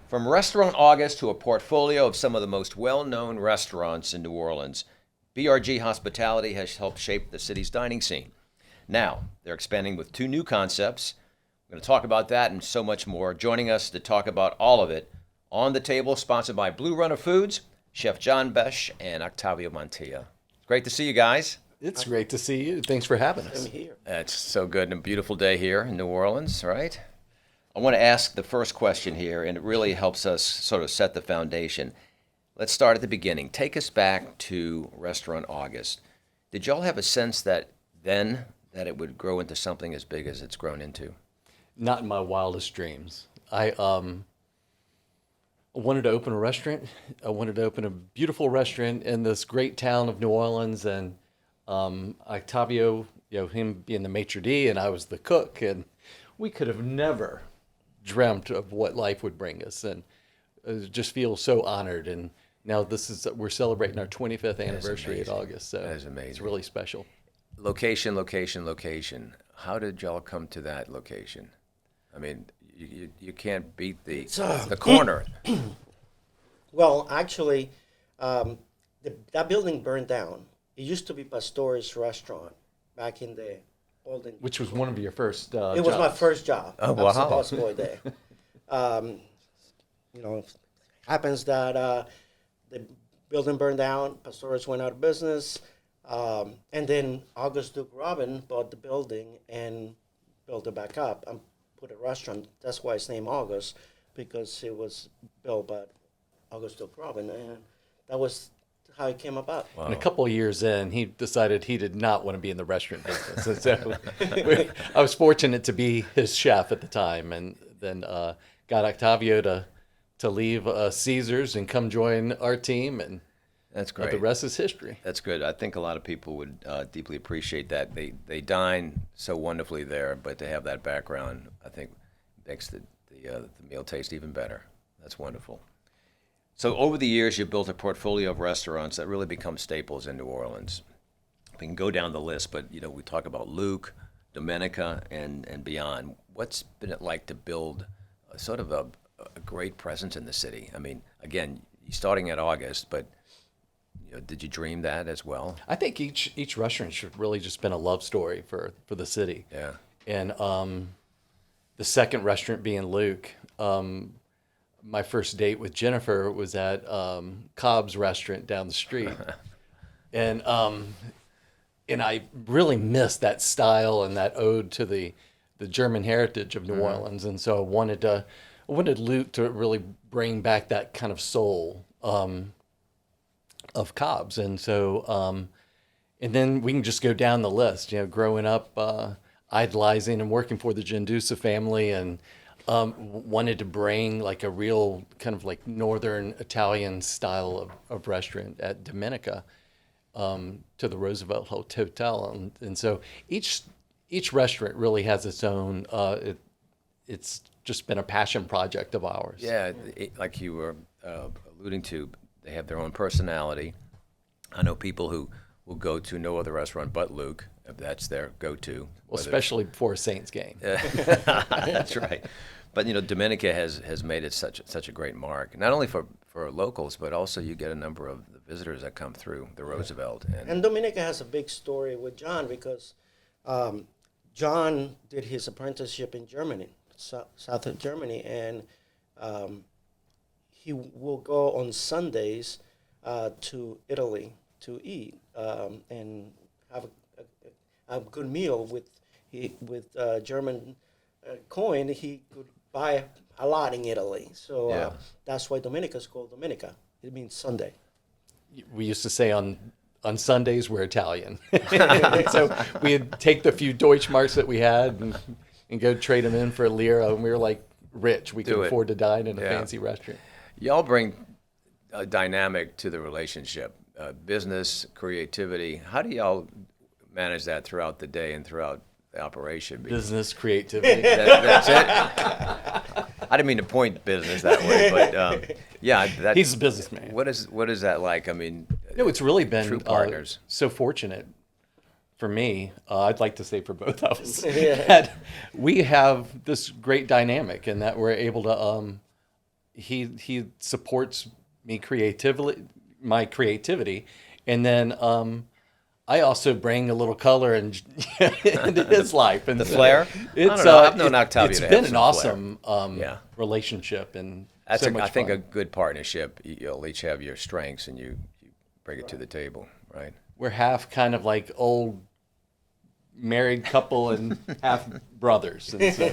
From Restaurant August to a portfolio of some of the most well-known restaurants in New Orleans, BRG Hospitality has helped shape the city's dining scene. Now, they're expanding with 2 new concepts. We're going to talk about that and so much more. Joining us to talk about all of it, On the Table, sponsored by Blue Runner Foods, Chef John Besh and Octavio Mantilla. Great to see you guys. It's great to see you. Thanks for having us. It's so good and a beautiful day here in New Orleans, right? I want to ask the first question here, and it really helps us sort of set the foundation. Let's start at the beginning. Take us back to Restaurant August. Did y'all have a sense that then that it would grow into something as big as it's grown into? Not in my wildest dreams. I wanted to open a restaurant. I wanted to open a beautiful restaurant in this great town of New Orleans, and Octavio, him being the maitre d' and I was the cook, and we could have never dreamt of what life would bring us, and just feel so honored. And now we're celebrating our 25th anniversary in August, so That is amazing. It's really special. Location. How did y'all come to that location? I mean, you can't beat the corner. Well, actually, that building burned down. It used to be Pastore's restaurant back in the olden. Which was one of your first It was my first job. Oh, I was a wow. busboy there. Happens that the building burned down. Pastore's went out of business, and then August Duke Robin bought the building and built it back up and put a restaurant. That's why it's named August, because it was built by August Duke Robin, and that was how it came about. And a couple of years in, he decided he did not want to be in the restaurant business. And so I was fortunate to be his chef at the time, and then got Octavio to leave Caesars and come join our team, and That's great. the rest is history. That's good. I think a lot of people would deeply appreciate that. They dine so wonderfully there, but to have that background, I think, makes the meal taste even better. That's wonderful. So over the years, you've built a portfolio of restaurants that really become staples in New Orleans. We can go down the list, but we talk about Luke, Domenica, and beyond. What's been it like to build sort of a great presence in the city? I mean, again, you're starting at August, but did you dream that as well? I think each restaurant should really just been a love story for the city. Yeah. And the second restaurant being Luke. My first date with Jennifer was at Cobb's restaurant down the street, and I really missed that style and that ode to the German heritage of New Orleans, and so I wanted Luke to really bring back that kind of soul of Cobb's, and so and then we can just go down the list. Growing up, idolizing and working for the Gendusa family, and wanted to bring like a real kind of like Northern Italian style of restaurant at Domenica to the Roosevelt Hotel. And so each restaurant really has its own, it's just been a passion project of ours. Yeah, like you were alluding to, they have their own personality. I know people who will go to no other restaurant but Luke, if that's their go-to. Well, especially before a Saints game. That's right. But Domenica has made it such a great mark, not only for for locals, but also you get a number of the visitors that come through the Roosevelt. And Dominica has a big story with John because John did his apprenticeship in Germany, south of Germany, and he will go on Sundays to Italy to eat and have a good meal with German coin. He could buy a lot in Italy, so that's why Dominica is called Dominica. It means Sunday. We used to say on Sundays we're Italian. So we'd take the few Deutschmarks that we had and go trade them in for a lira, and we were like rich. We could afford to dine in a fancy restaurant. Y'all bring a dynamic to the relationship, business, creativity. How do y'all manage that throughout the day and throughout the operation? Business, creativity. That's it. I didn't mean to point business that way, but yeah, he's a businessman. What is that like? I mean, no, it's really been true partners. So fortunate for me. I'd like to say for both of us that we have this great dynamic, and that we're able to. He supports me my creativity, and then I also bring a little color into his life and the flair. It's I've known Octavio. It's to been have an some awesome relationship, and that's so much I think fun. a good partnership. You'll each have your strengths, and you bring it to the table, right? We're half kind of like old married couple and half brothers. And so.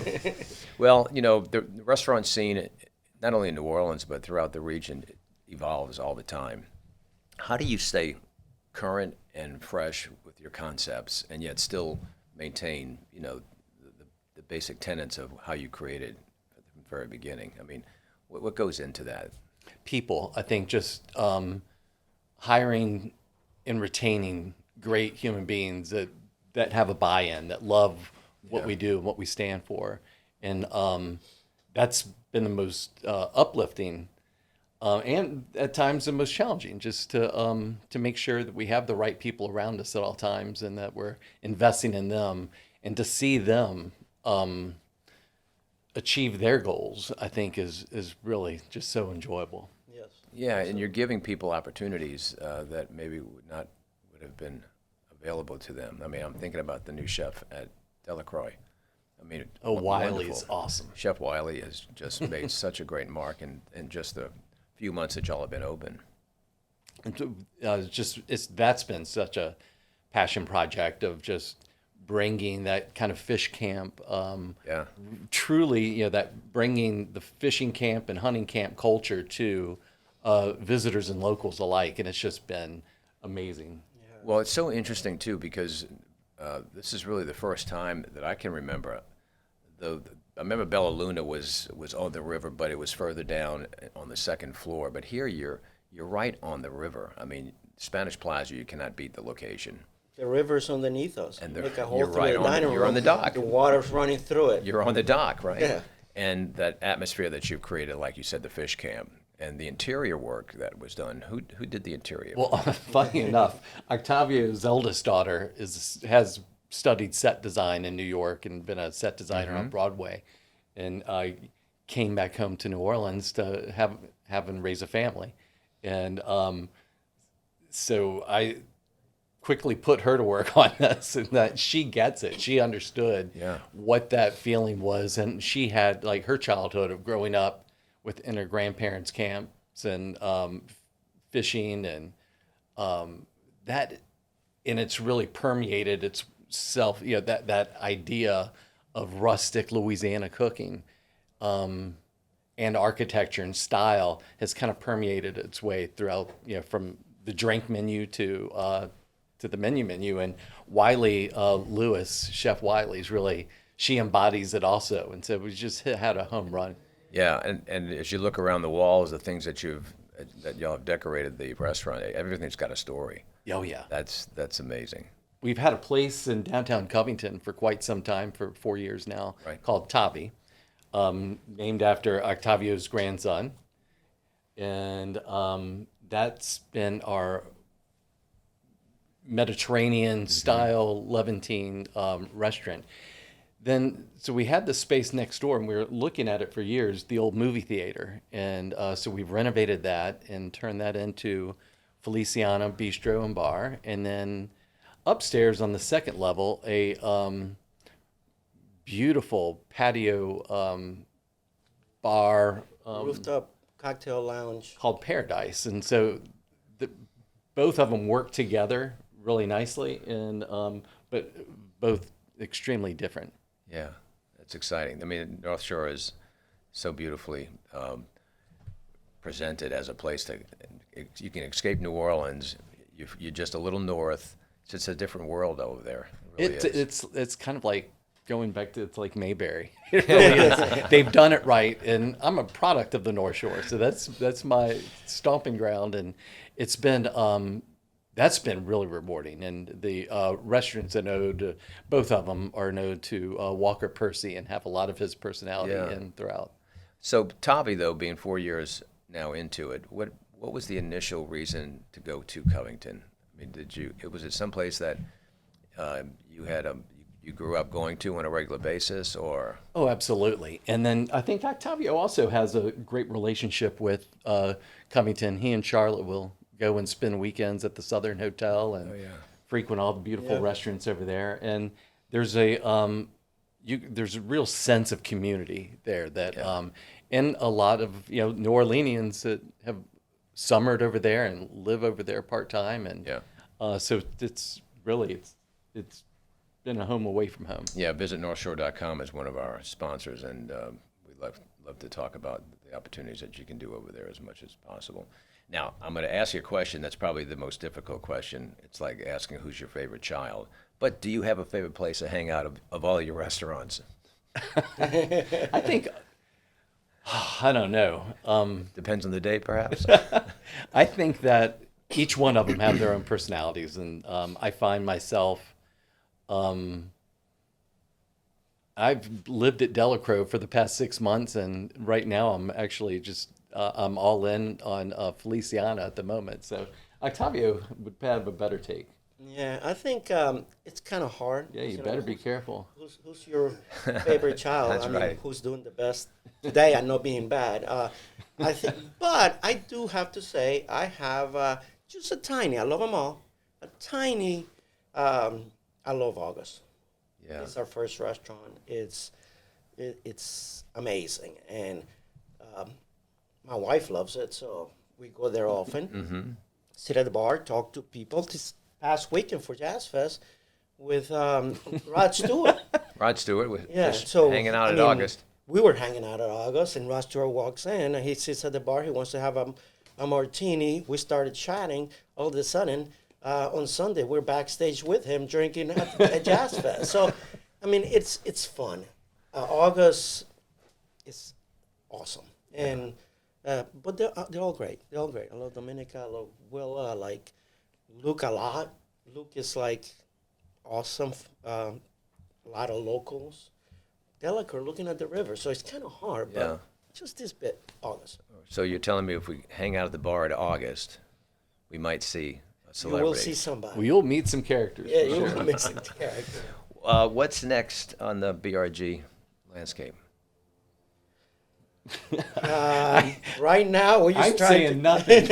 Well, the restaurant scene, not only in New Orleans but throughout the region, it evolves all the time. How do you stay current and fresh with your concepts, and yet still maintain, the basic tenets of how you created from the very beginning? I mean, what goes into that? People, I think, just hiring and retaining great human beings that have a buy-in, that love what we do and what we stand for, and that's been the most uplifting. And at times the most challenging, just to make sure that we have the right people around us at all times, and that we're investing in them, and to see them achieve their goals, I think is really just so enjoyable. Yes. Yeah, and you're giving people opportunities that maybe would have been available to them. I mean, I'm thinking about the new chef at Delacroix. I mean, Wiley's wonderful. awesome. Chef Wiley has just made such a great mark in just the few months that y'all have been open. That's been such a passion project of just bringing that kind of fish camp. Truly, that bringing the fishing camp and hunting camp culture to visitors and locals alike, and it's just been amazing. Well, it's so interesting too, because this is really the first time that I can remember. I remember Bella Luna was on the river, but it was further down on the second floor. But here you're right on the river. I mean, Spanish Plaza, you cannot beat the location. The river's underneath us. And make a hole you're through right the on. dining You're room. on the dock. The water's running through it. You're on the dock, right? Yeah. And that atmosphere that you've created, like you said, the fish camp, and the interior work that was done. Who did the interior? Well, funny enough, Octavio's eldest daughter has studied set design in New York and been a set designer on Broadway, and came back home to New Orleans to have and raise a family, and so I quickly put her to work on this, and that she gets it. She understood what that feeling was, and she had like her childhood of growing up within her grandparents' camps and fishing, and that, and it's really permeated itself. That idea of rustic Louisiana cooking and architecture and style has kind of permeated its way throughout. From the drink menu to the menu, and Wiley Lewis, Chef Wiley's really, she embodies it also, and so we just had a home run. Yeah, and as you look around the walls, the things that y'all have decorated the restaurant, everything's got a story. Oh yeah, That's amazing. We've had a place in downtown Covington for quite some time, for 4 years now, called Tavi, named after Octavio's grandson, and that's been our Mediterranean style Levantine restaurant. then so we had the space next door, and we were looking at it for years, the old movie theater, and so we've renovated that and turned that into Feliciana Bistro and Bar, and then upstairs on the second level, a beautiful patio bar Rooftop cocktail lounge. called Paradise, and so both of them work together really nicely, and but both extremely different. Yeah, that's exciting. I mean, North Shore is so beautifully presented as a place that you can escape New Orleans. You're just a little north. It's just a different world over there. It really is. It's kind of like going back to it's like Mayberry. It really is. They've done it right, and I'm a product of the North Shore, so that's my stomping ground, and it's been that's been really rewarding. And the restaurants are owed, both of them are owed to Walker Percy and have a lot of his personality in throughout. So Tavi, though, being 4 years now into it, what was the initial reason to go to Covington? I mean, was it someplace that you grew up going to on a regular basis, or? Oh, absolutely. And then I think Octavio also has a great relationship with Covington. He and Charlotte will go and spend weekends at the Southern Hotel and frequent all the beautiful restaurants over there. And there's a real sense of community there that, and a lot of New Orleanians that have summered over there and live over there part time, and so it's really it's been a home away from home. Yeah, visit NorthShore.com is one of our sponsors, and we love to talk about the opportunities that you can do over there as much as possible. Now, I'm going to ask you a question that's probably the most difficult question. It's like asking who's your favorite child. But do you have a favorite place to hang out of all your restaurants? I think, I don't know. Depends on the day, perhaps? I think that each one of them have their own personalities, and I find myself, I've lived at Delacroix for the past 6 months, and right now I'm actually just, I'm all in on Feliciana at the moment. So Octavio would have a better take. Yeah, I think it's kind of hard. Yeah, you better be careful. Who's your favorite child? That's right. Who's doing the best today? I know being bad. I think, but I do have to say I have just a tiny. I love them all. A tiny. I love August. Yeah. It's our first restaurant. It's amazing, and my wife loves it, so we go there often. Mm-hmm. Sit at the bar, talk to people. This past weekend for Jazz Fest with Rod Stewart. Rod Stewart was just so hanging out at August. We were hanging out at August, and Rod Stewart walks in, and he sits at the bar. He wants to have a martini. We started chatting. All of a sudden, on Sunday, we're backstage with him drinking at Jazz Fest. So, I mean, it's fun. August is awesome, and but they're all great. They're all great. I love Dominica. I love Willa. I like Luke a lot. Luke is like awesome. A lot of locals. Delacroix looking at the river, so it's kind of hard, but just this bit, August. So you're telling me if we hang out at the bar at August, we might see a celebrity? You will see somebody. Well, you'll meet some characters. Yeah, you will meet some characters. What's next on the BRG landscape? Right now, we're just I'm trying saying to... nothing.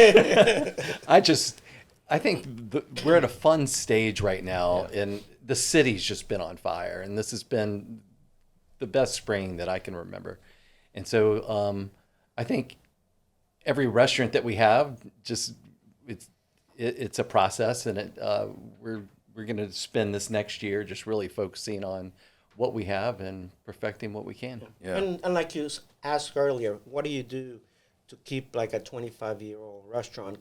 I think we're at a fun stage right now, and the city's just been on fire, and this has been the best spring that I can remember. And so I think every restaurant that we have, just it's a process, and we're going to spend this next year just really focusing on what we have and perfecting what we can. Yeah. And like you asked earlier, what do you do to keep like a 25-year-old restaurant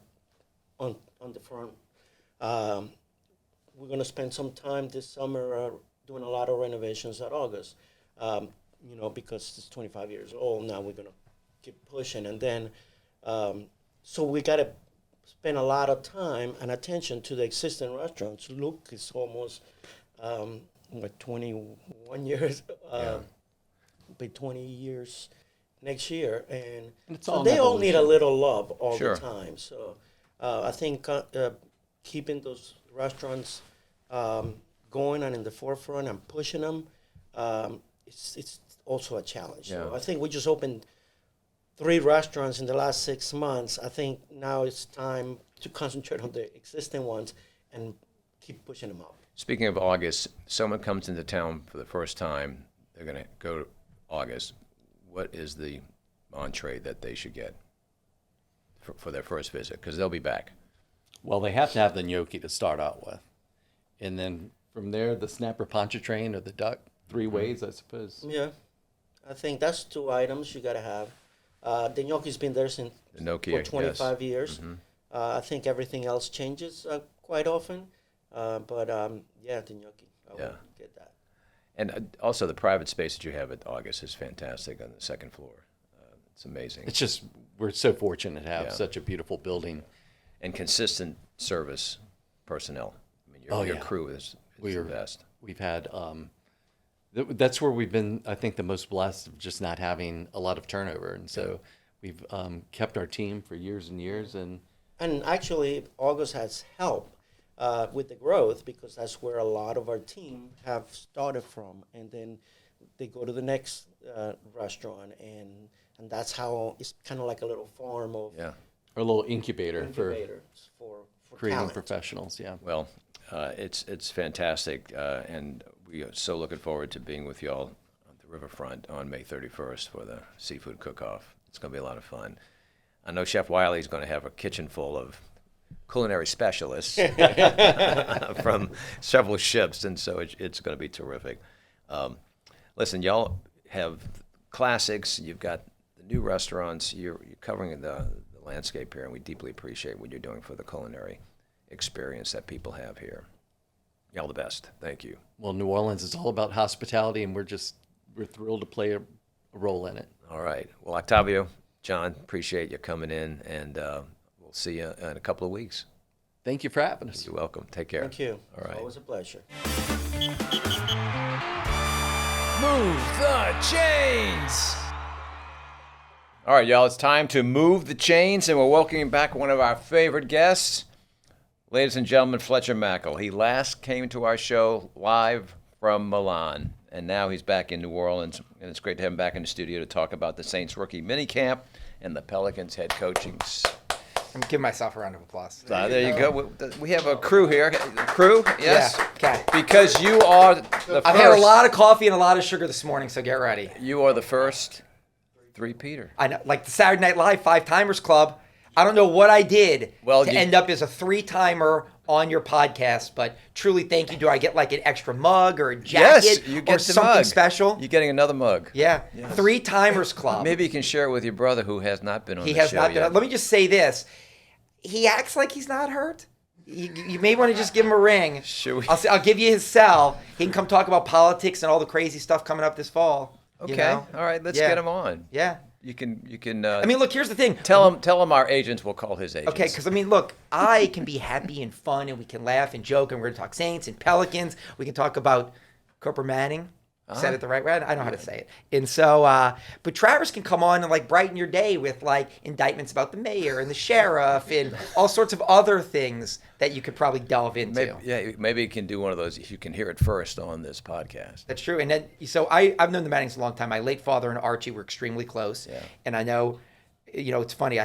on the front? We're going to spend some time this summer doing a lot of renovations at August, because it's 25 years old. Now we're going to keep pushing. And then, so we got to spend a lot of time and attention to the existing restaurants. Luke is almost... 21 years, be 20 years next year, and so they all need a little love all the time. So I think keeping those restaurants going and in the forefront and pushing them it's also a challenge. Yeah. So I think we just opened 3 restaurants in the last 6 months. I think now it's time to concentrate on the existing ones and keep pushing them up. Speaking of August, someone comes into town for the first time. They're going to go to August. What is the entree that they should get for their first visit? Because they'll be back. Well, they have to have the gnocchi to start out with. And then from there, the snapper pontchartrain or the duck, 3 ways, I suppose. Yeah, I think that's 2 items you got to have. The gnocchi's been there since The gnocchi, for yes. 25 years. I think everything else changes quite often. But yeah, the gnocchi, I Yeah. will get that. And also the private space that you have at August is fantastic on the second floor. It's amazing. It's just, we're so fortunate to have Yeah. such a beautiful building. And consistent service personnel. I mean, your, Oh, your yeah. crew is the best. We've had, that's where we've been, I think, the most blessed of just not having a lot of turnover. And so we've kept our team for years and years. And actually, August has helped with the growth because that's where a lot of our team have started from, and then they go to the next restaurant, and that's how it's kind of like a little farm of our little incubator for incubators for creating talent. professionals. Yeah. Well, it's fantastic, and we are so looking forward to being with you all on the riverfront on May 31st for the seafood cook-off. It's going to be a lot of fun. I know Chef Wiley's going to have a kitchen full of culinary specialists from several ships, and so it's going to be terrific. Listen, y'all have classics. You've got the new restaurants. You're covering the landscape here, and we deeply appreciate what you're doing for the culinary experience that people have here. Y'all the best. Thank you. Well, New Orleans is all about hospitality, and we're thrilled to play a role in it. All right. Well, Octavio, John, appreciate you coming in, and we'll see you in a couple of weeks. Thank you for having us. You're welcome. Take care. Thank you. All right. Always a pleasure. Move the chains. All right, y'all, it's time to move the chains, and we're welcoming back one of our favorite guests, ladies and gentlemen, Fletcher Mackel. He last came to our show live from Milan, and now he's back in New Orleans, and it's great to have him back in the studio to talk about the Saints rookie minicamp and the Pelicans head coaching. I'm giving myself a round of applause. There you go. We have a crew here. Crew, yes? Yeah, okay. Because you are the first. I've had a lot of coffee and a lot of sugar this morning, so get ready. You are the first three-peater. I know, like the Saturday Night Live 5-timers club. I don't know what I did to end up as a 3-timer on your podcast, but truly thank you. Do I get like an extra mug or a jacket Yes, you get or the something mug. special? You're getting another mug. Yeah, 3-timers club. Maybe you can share it with your brother who has not been on He the has show not yet. been. Let me just say this. He acts like he's not hurt. You may want to just give him a ring. Should we? I'll give you his cell. He can come talk about politics and all the crazy stuff coming up this fall. Okay. You know? All right. Let's Yeah. get him on. Yeah. You can. I mean, look, here's the thing. tell him our agents will call his agents. Okay, because I mean, look, I can be happy and fun, and we can laugh and joke, and we're gonna talk Saints and Pelicans. We can talk about Cooper Manning. Said it the right way. I know how to say it. And so, but Travers can come on and like brighten your day with like indictments about the mayor and the sheriff and all sorts of other things that you could probably delve into. Maybe you can do one of those. You can hear it first on this podcast. That's true. And then, so I've known the Mannings a long time. My late father and Archie were extremely close. Yeah. And I know, it's funny.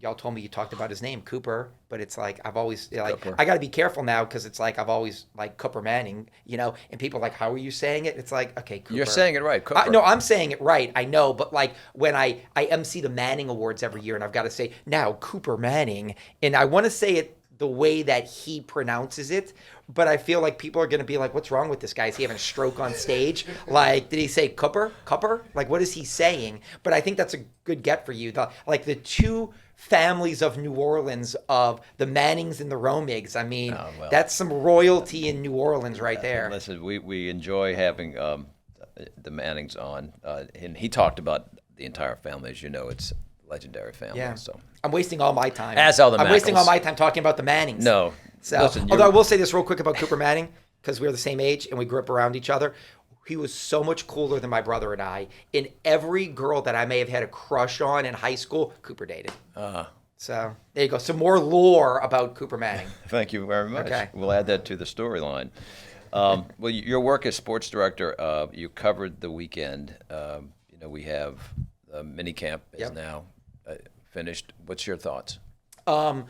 Y'all told me you talked about his name, Cooper, but it's like I've always Cooper. I got to be careful now because it's like I've always like Cooper Manning, and people are like, how are you saying it? It's like, okay, Cooper. You're saying it right, Cooper. No, I'm saying it right. I know, but like when I MC the Manning Awards every year, and I've got to say now Cooper Manning, and I want to say it the way that he pronounces it, but I feel like people are going to be like, what's wrong with this guy? Is he having a stroke on stage? Like, did he say Cooper? Like, what is he saying? But I think that's a good get for you. The two families of New Orleans, of the Mannings and the Romigs. I mean, that's some royalty in New Orleans right there. Listen, we enjoy having the Mannings on, and he talked about the entire family. As you know, it's a legendary family. Yeah. So I'm wasting all my time. As are the I'm wasting Mackels. all my time talking about the Mannings. No. So, Listen, although I will say this real quick about Cooper Manning, because we're the same age and we grew up around each other. He was so much cooler than my brother and I. And every girl that I may have had a crush on in high school, Cooper dated. So there you go. Some more lore about Cooper Manning. Thank you very much. Okay. We'll add that to the storyline. Well, your work as sports director, you covered the weekend. We have mini camp is now finished. What's your thoughts? All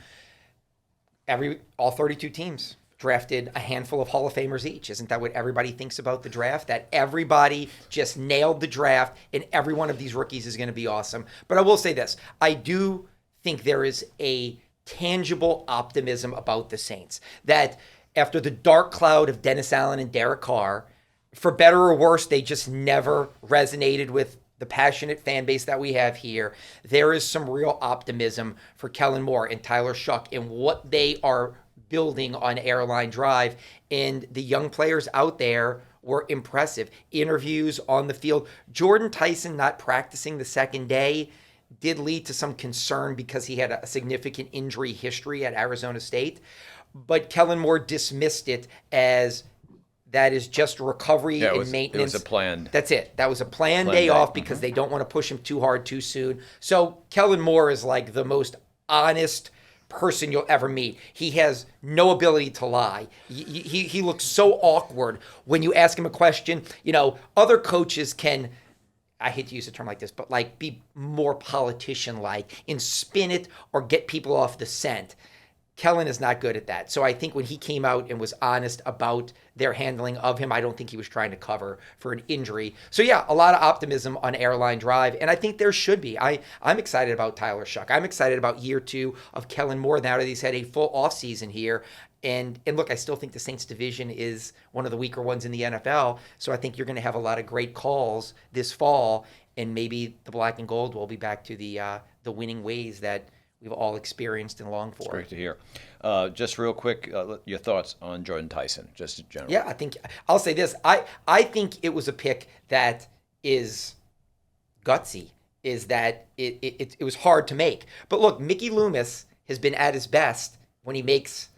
32 teams drafted a handful of Hall of Famers each. Isn't that what everybody thinks about the draft? That everybody just nailed the draft, and every one of these rookies is going to be awesome. But I will say this. I do think there is a tangible optimism about the Saints. That after the dark cloud of Dennis Allen and Derek Carr, for better or worse, they just never resonated with the passionate fan base that we have here. There is some real optimism for Kellen Moore and Tyler Shuck and what they are building on Airline Drive. And the young players out there were impressive. Interviews on the field. Jordan Tyson not practicing the second day did lead to some concern because he had a significant injury history at Arizona State. But Kellen Moore dismissed it as that is just recovery and maintenance. It was a planned. That's it. That was a planned day off because they don't want to push him too hard too soon. So Kellen Moore is like the most honest person you'll ever meet. He has no ability to lie. He looks so awkward when you ask him a question. Other coaches can, I hate to use a term like this, but like be more politician-like and spin it or get people off the scent. Kellen is not good at that. So I think when he came out and was honest about their handling of him, I don't think he was trying to cover for an injury. So yeah, a lot of optimism on Airline Drive, and I think there should be. I'm excited about Tyler Shuck. I'm excited about year 2 of Kellen Moore now that he's had a full offseason here. And look, I still think the Saints division is one of the weaker ones in the NFL. So I think you're going to have a lot of great calls this fall, and maybe the black and gold will be back to the winning ways that we've all experienced and longed for. It's great to hear. Just real quick, your thoughts on Jordan Tyson, just in general. Yeah, I think I'll say this. I think it was a pick that is gutsy. Is that it was hard to make. But look, Mickey Loomis has been at his best when he makes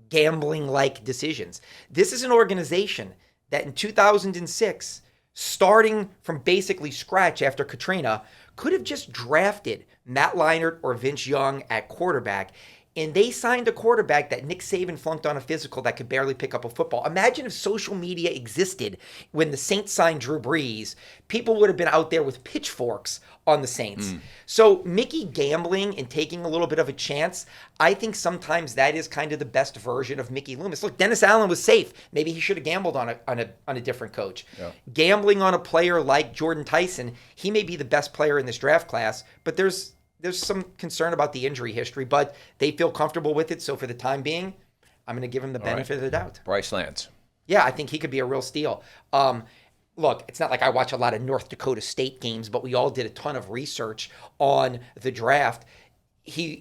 gambling-like decisions. This is an organization that in 2006, starting from basically scratch after Katrina, could have just drafted Matt Leinart or Vince Young at quarterback, and they signed a quarterback that Nick Saban flunked on a physical that could barely pick up a football. Imagine if social media existed when the Saints signed Drew Brees. People would have been out there with pitchforks on the Saints. So Mickey gambling and taking a little bit of a chance, I think sometimes that is kind of the best version of Mickey Loomis. Look, Dennis Allen was safe. Maybe he should have gambled on a different coach. Yeah. Gambling on a player like Jordan Tyson, he may be the best player in this draft class, but there's some concern about the injury history, but they feel comfortable with it. So for the time being, I'm going to give him the benefit of the doubt. Bryce Lance. Yeah, I think he could be a real steal. Look, it's not like I watch a lot of North Dakota State games, but we all did a ton of research on the draft. He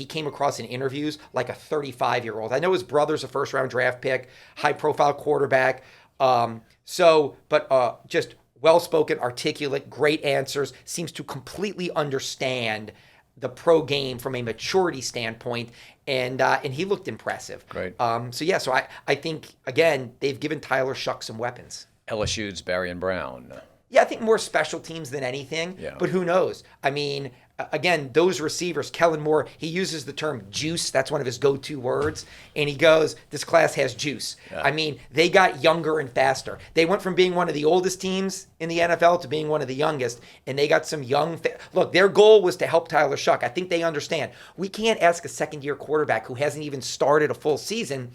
came across in interviews like a 35-year-old. I know his brother's a first-round draft pick, high-profile quarterback. Just well-spoken, articulate, great answers, seems to completely understand the pro game from a maturity standpoint, and he looked impressive. Great. So I think, again, they've given Tyler Shuck some weapons. LSU's Barry and Brown. Yeah, I think more special teams than anything, but who knows? I mean, again, those receivers, Kellen Moore, he uses the term juice. That's one of his go-to words. And he goes, this class has juice. Yeah. I mean, they got younger and faster. They went from being one of the oldest teams in the NFL to being one of the youngest. And they got some young... Look, their goal was to help Tyler Shuck. I think they understand. We can't ask a second-year quarterback who hasn't even started a full season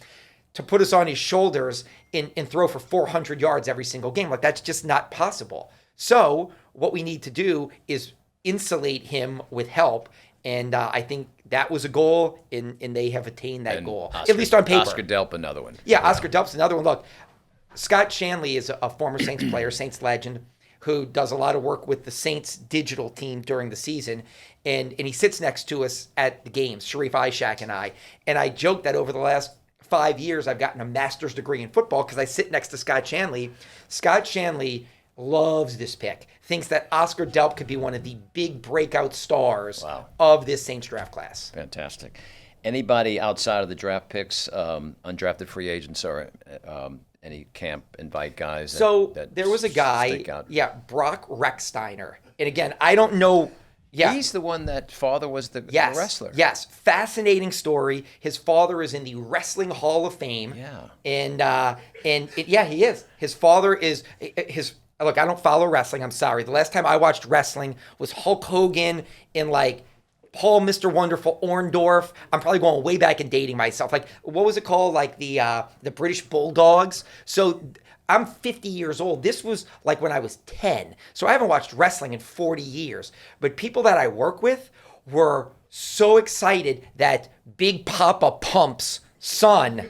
to put us on his shoulders and throw for 400 yards every single game. Like, that's just not possible. So what we need to do is insulate him with help, and I think that was a goal, and they have attained that goal, at least on paper. Oscar Delp, another one. Yeah, Oscar Delp's another one. Look, Scott Shanley is a former Saints player, Saints legend, who does a lot of work with the Saints digital team during the season, and he sits next to us at the games, Sharif Ishak and I joke that over the last 5 years I've gotten a master's degree in football because I sit next to Scott Shanley. Scott Shanley loves this pick, thinks that Oscar Delp could be one of the big breakout stars of this Saints draft class. Fantastic. Anybody outside of the draft picks, undrafted free agents, or any camp invite guys? That There was a guy, Brock Rechsteiner. And again, I don't know, Yeah. He's the one that father was the Yes. wrestler. Yes. Fascinating story. His father is in the Wrestling Hall of Fame. Yeah. Yeah, he is. His father is look, I don't follow wrestling. I'm sorry. The last time I watched wrestling was Hulk Hogan and like Paul Mr. Wonderful Orndorff. I'm probably going way back and dating myself. Like, what was it called? Like the British Bulldogs. So I'm 50 years old. This was like when I was 10. So I haven't watched wrestling in 40 years. But people that I work with were so excited that Big Papa Pump's son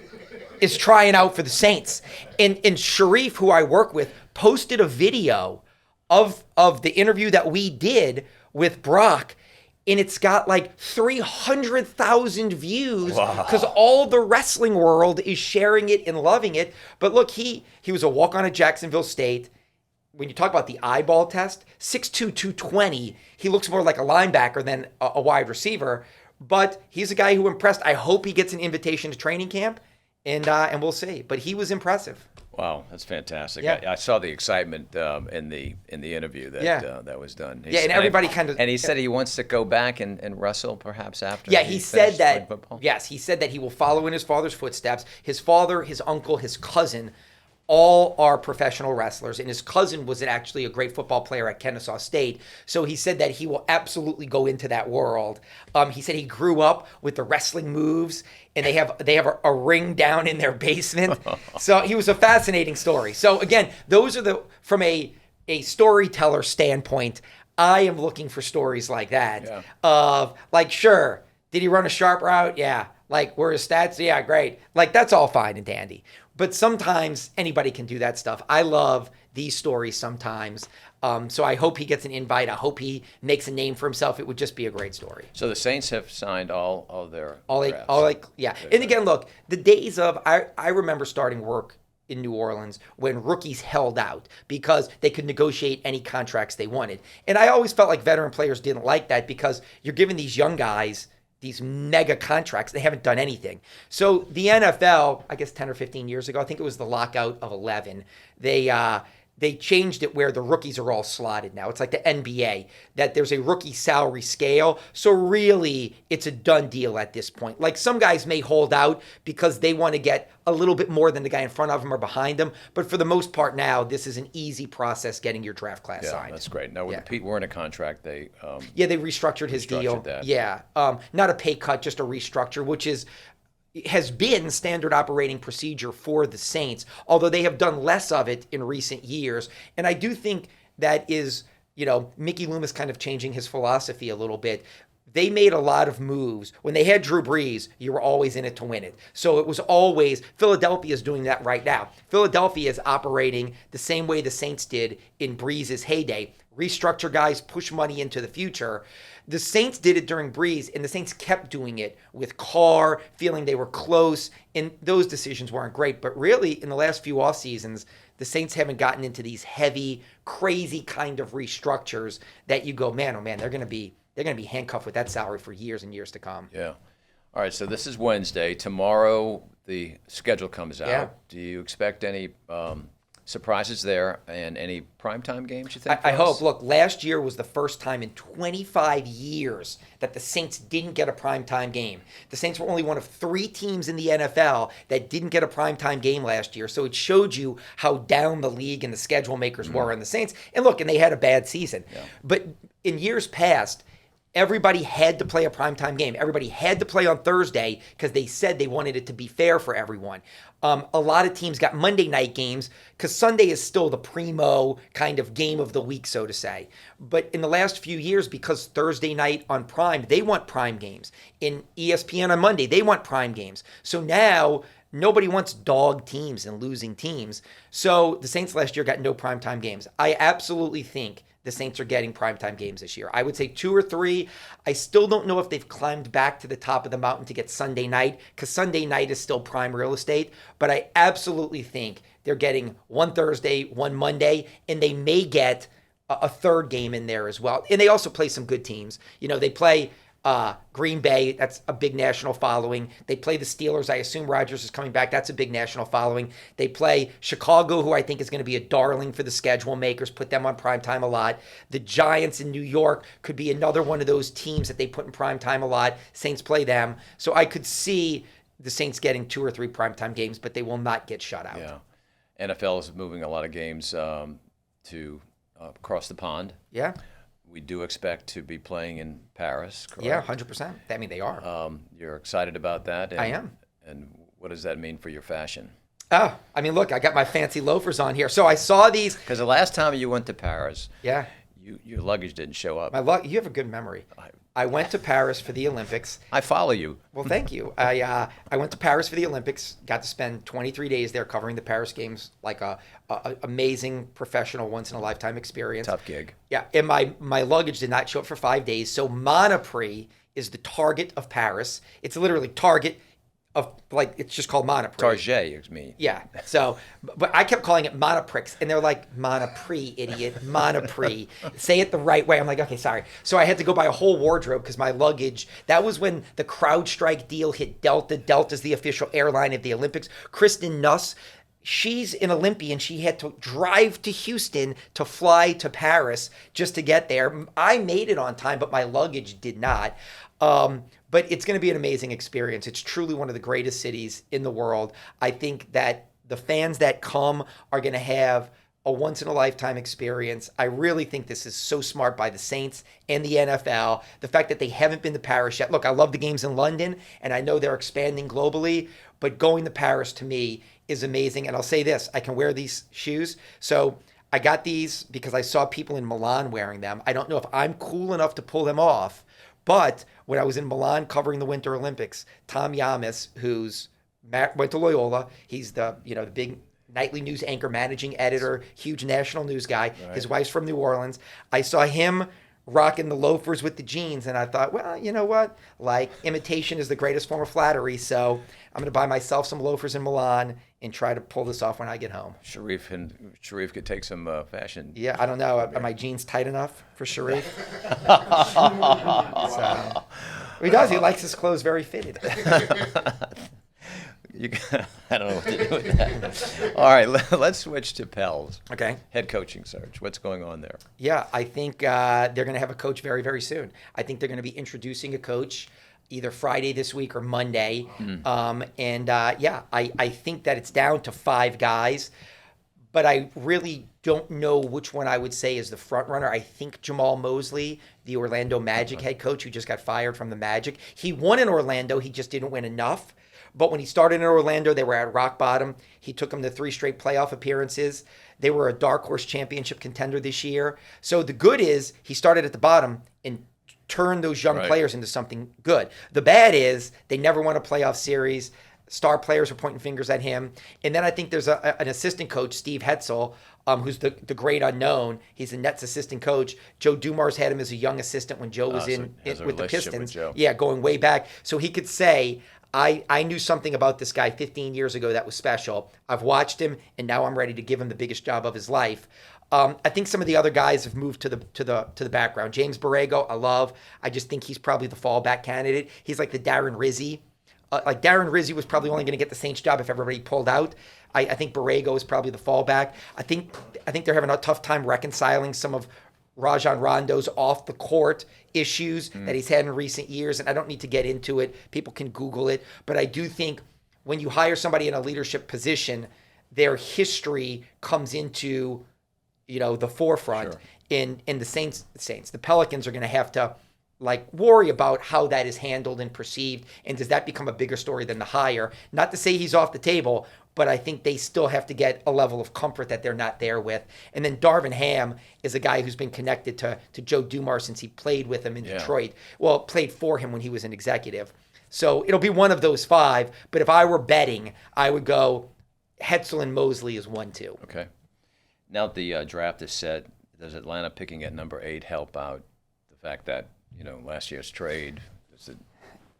is trying out for the Saints. And Sharif, who I work with, posted a video of the interview that we did with Brock, and it's got like 300,000 views because all the wrestling world is sharing it and loving it. But look, he was a walk-on at Jacksonville State. When you talk about the eyeball test, 6'2", 220, he looks more like a linebacker than a wide receiver. But he's a guy who impressed. I hope he gets an invitation to training camp, and we'll see. But he was impressive. Wow, that's fantastic. Yeah. I saw the excitement in the interview that that was done. Yeah, and everybody kind of... And he said he wants to go back and wrestle perhaps after. Yeah, he said finished that. playing football. Yes, he said that he will follow in his father's footsteps. His father, his uncle, his cousin, all are professional wrestlers, and his cousin was actually a great football player at Kennesaw State. So he said that he will absolutely go into that world. He said he grew up with the wrestling moves, and they have a ring down in their basement. So he was a fascinating story. So again, those are from a storyteller standpoint, I am looking for stories like that. Yeah. Of like, sure, did he run a sharp route? Yeah. Like, were his stats? Yeah, great. Like, that's all fine and dandy. But sometimes anybody can do that stuff. I love these stories sometimes. So I hope he gets an invite. I hope he makes a name for himself. It would just be a great story. So the Saints have signed all their drafts. Yeah. And again, look, the days of, I remember starting work in New Orleans when rookies held out because they could negotiate any contracts they wanted. And I always felt like veteran players didn't like that because you're giving these young guys these mega contracts. They haven't done anything. So the NFL, I guess 10 or 15 years ago, I think it was the lockout of 11, they changed it where the rookies are all slotted now. It's like the NBA, that there's a rookie salary scale. So really, it's a done deal at this point. Like some guys may hold out because they want to get a little bit more than the guy in front of them or behind them. But for the most part now, this is an easy process getting your draft class signed. That's great. Now, with Pete Werner contract, they they restructured his deal. That. Yeah, not a pay cut, just a restructure, which has been standard operating procedure for the Saints, although they have done less of it in recent years. And I do think that is, Mickey Loomis kind of changing his philosophy a little bit. They made a lot of moves. When they had Drew Brees, you were always in it to win it. So it was always, Philadelphia is doing that right now. Philadelphia is operating the same way the Saints did in Brees' heyday. Restructure guys, push money into the future. The Saints did it during Brees, and the Saints kept doing it with Carr, feeling they were close, and those decisions weren't great. But really, in the last few off seasons, the Saints haven't gotten into these heavy, crazy kind of restructures that you go, man, oh man, they're going to be handcuffed with that salary for years and years to come. Yeah. All right, so this is Wednesday. Tomorrow, the schedule comes out. Yeah. Do you expect any surprises there and any primetime games, you think? I hope. Look, last year was the first time in 25 years that the Saints didn't get a primetime game. The Saints were only one of 3 teams in the NFL that didn't get a primetime game last year. So it showed you how down the league and the schedule makers were on the Saints. And look, and they had a bad season. Yeah. But in years past, everybody had to play a primetime game. Everybody had to play on Thursday because they said they wanted it to be fair for everyone. A lot of teams got Monday night games because Sunday is still the primo kind of game of the week, so to say. But in the last few years, because Thursday night on Prime, they want prime games. In ESPN on Monday, they want prime games. So now nobody wants dog teams and losing teams. So the Saints last year got no primetime games. I absolutely think the Saints are getting primetime games this year. I would say 2 or 3. I still don't know if they've climbed back to the top of the mountain to get Sunday night, because Sunday night is still prime real estate. But I absolutely think they're getting one Thursday, one Monday, and they may get a third game in there as well. And they also play some good teams. They play Green Bay, that's a big national following. They play the Steelers. I assume Rodgers is coming back. That's a big national following. They play Chicago, who I think is going to be a darling for the schedule makers, put them on primetime a lot. The Giants in New York could be another one of those teams that they put in primetime a lot. Saints play them. So I could see the Saints getting 2 or 3 primetime games, but they will not get shut out. Yeah. NFL is moving a lot of games to across the pond. Yeah. We do expect to be playing in Paris, correct? Yeah, 100%. I mean, they are. You're excited about that? I am. And what does that mean for your fashion? Oh, I mean, look, I got my fancy loafers on here. So I saw these. Because the last time you went to Paris, Yeah. your luggage didn't show up. You have a good memory. I went to Paris for the Olympics. I follow you. Well, thank you. I went to Paris for the Olympics. Got to spend 23 days there covering the Paris Games, like a amazing professional, once in a lifetime experience. Tough gig. Yeah, and my luggage did not show up for 5 days. So Monoprix is the Target of Paris. It's literally Target of, like, it's just called Monoprix. Target, it's me. Yeah. So, but I kept calling it Monoprix, and they're like, Monoprix, idiot, Monoprix. Say it the right way. I'm like, okay, sorry. So I had to go buy a whole wardrobe because my luggage, that was when the CrowdStrike deal hit Delta. Delta's the official airline of the Olympics. Kristen Nuss, she's an Olympian. She had to drive to Houston to fly to Paris just to get there. I made it on time, but my luggage did not. But it's going to be an amazing experience. It's truly one of the greatest cities in the world. I think that the fans that come are going to have a once-in-a-lifetime experience. I really think this is so smart by the Saints and the NFL. The fact that they haven't been to Paris yet. Look, I love the games in London, and I know they're expanding globally, but going to Paris to me is amazing. And I'll say this, I can wear these shoes. So I got these because I saw people in Milan wearing them. I don't know if I'm cool enough to pull them off, but when I was in Milan covering the Winter Olympics, Tom Yamas, went to Loyola, he's the big nightly news anchor, managing editor, huge national news guy. Right. His wife's from New Orleans. I saw him rocking the loafers with the jeans, and I thought, well, you know what? Like, imitation is the greatest form of flattery, so I'm going to buy myself some loafers in Milan and try to pull this off when I get home. Sharif could take some fashion. Yeah, I don't know. Are my jeans tight enough for Sharif? He does. He likes his clothes very fitted. I don't know what to do with that. All right, let's switch to Pels. Okay. Head coaching search. What's going on there? Yeah, I think they're going to have a coach very, very soon. I think they're going to be introducing a coach either Friday this week or Monday. I think that it's down to 5 guys, but I really don't know which one I would say is the front runner. I think Jamal Mosley, the Orlando Magic head coach who just got fired from the Magic. He won in Orlando. He just didn't win enough. But when he started in Orlando, they were at rock bottom. He took them to 3 straight playoff appearances. They were a dark horse championship contender this year. So the good is he started at the bottom and turned those young players into something good. The bad is they never won a playoff series. Star players are pointing fingers at him. And then I think there's an assistant coach, Steve Hetzel, who's the great unknown. He's the Nets assistant coach. Joe Dumars had him as a young assistant when Joe was with the Pistons. Yeah, going way back. So he could say, I knew something about this guy 15 years ago that was special. I've watched him, and now I'm ready to give him the biggest job of his life. I think some of the other guys have moved to the background. James Borrego, I love. I just think he's probably the fallback candidate. He's like the Darren Rizzi. Darren Rizzi was probably only going to get the Saints job if everybody pulled out. I think Borrego is probably the fallback. I think they're having a tough time reconciling some of Rajon Rondo's off the court issues that he's had in recent years, and I don't need to get into it. People can Google it, but I do think when you hire somebody in a leadership position, their history comes into the forefront. Sure. In the Saints, the Pelicans are going to have to worry about how that is handled and perceived, and does that become a bigger story than the hire? Not to say he's off the table, but I think they still have to get a level of comfort that they're not there with. And then Darvin Ham is a guy who's been connected to Joe Dumars since he played with him in Detroit. Well, played for him when he was an executive. So it'll be one of those 5. But if I were betting, I would go Hetzel and Mosley is 1-2. Okay. Now that the draft is set, does Atlanta picking at number 8 help out the fact that, last year's trade?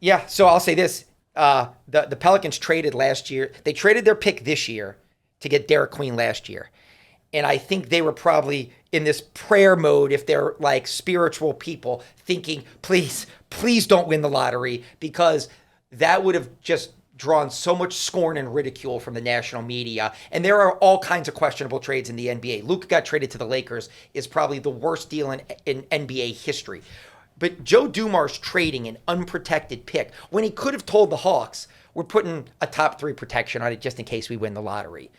Yeah, so I'll say this. The Pelicans traded last year. They traded their pick this year to get Derek Queen last year. And I think they were probably, in this prayer mode if they're like spiritual people, thinking, please don't win the lottery, because that would have just drawn so much scorn and ridicule from the national media. And there are all kinds of questionable trades in the NBA. Luka got traded to the Lakers is probably the worst deal in NBA history. But Joe Dumars trading an unprotected pick when he could have told the Hawks, we're putting a top 3 protection on it just in case we win the lottery.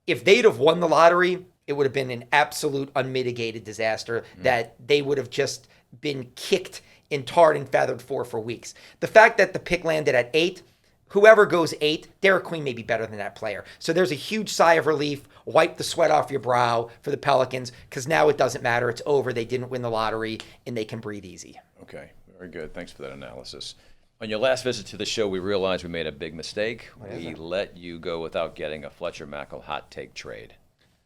If they'd have won the lottery, it would have been an absolute unmitigated disaster that they would have just been kicked and tarred and feathered for weeks. The fact that the pick landed at 8, whoever goes 8, Derek Queen may be better than that player. So there's a huge sigh of relief. Wipe the sweat off your brow for the Pelicans, because now it doesn't matter. It's over. They didn't win the lottery, and they can breathe easy. Okay, very good. Thanks for that analysis. On your last visit to the show, we realized we made a big mistake. We let you go without getting a Fletcher Mackel hot take trade.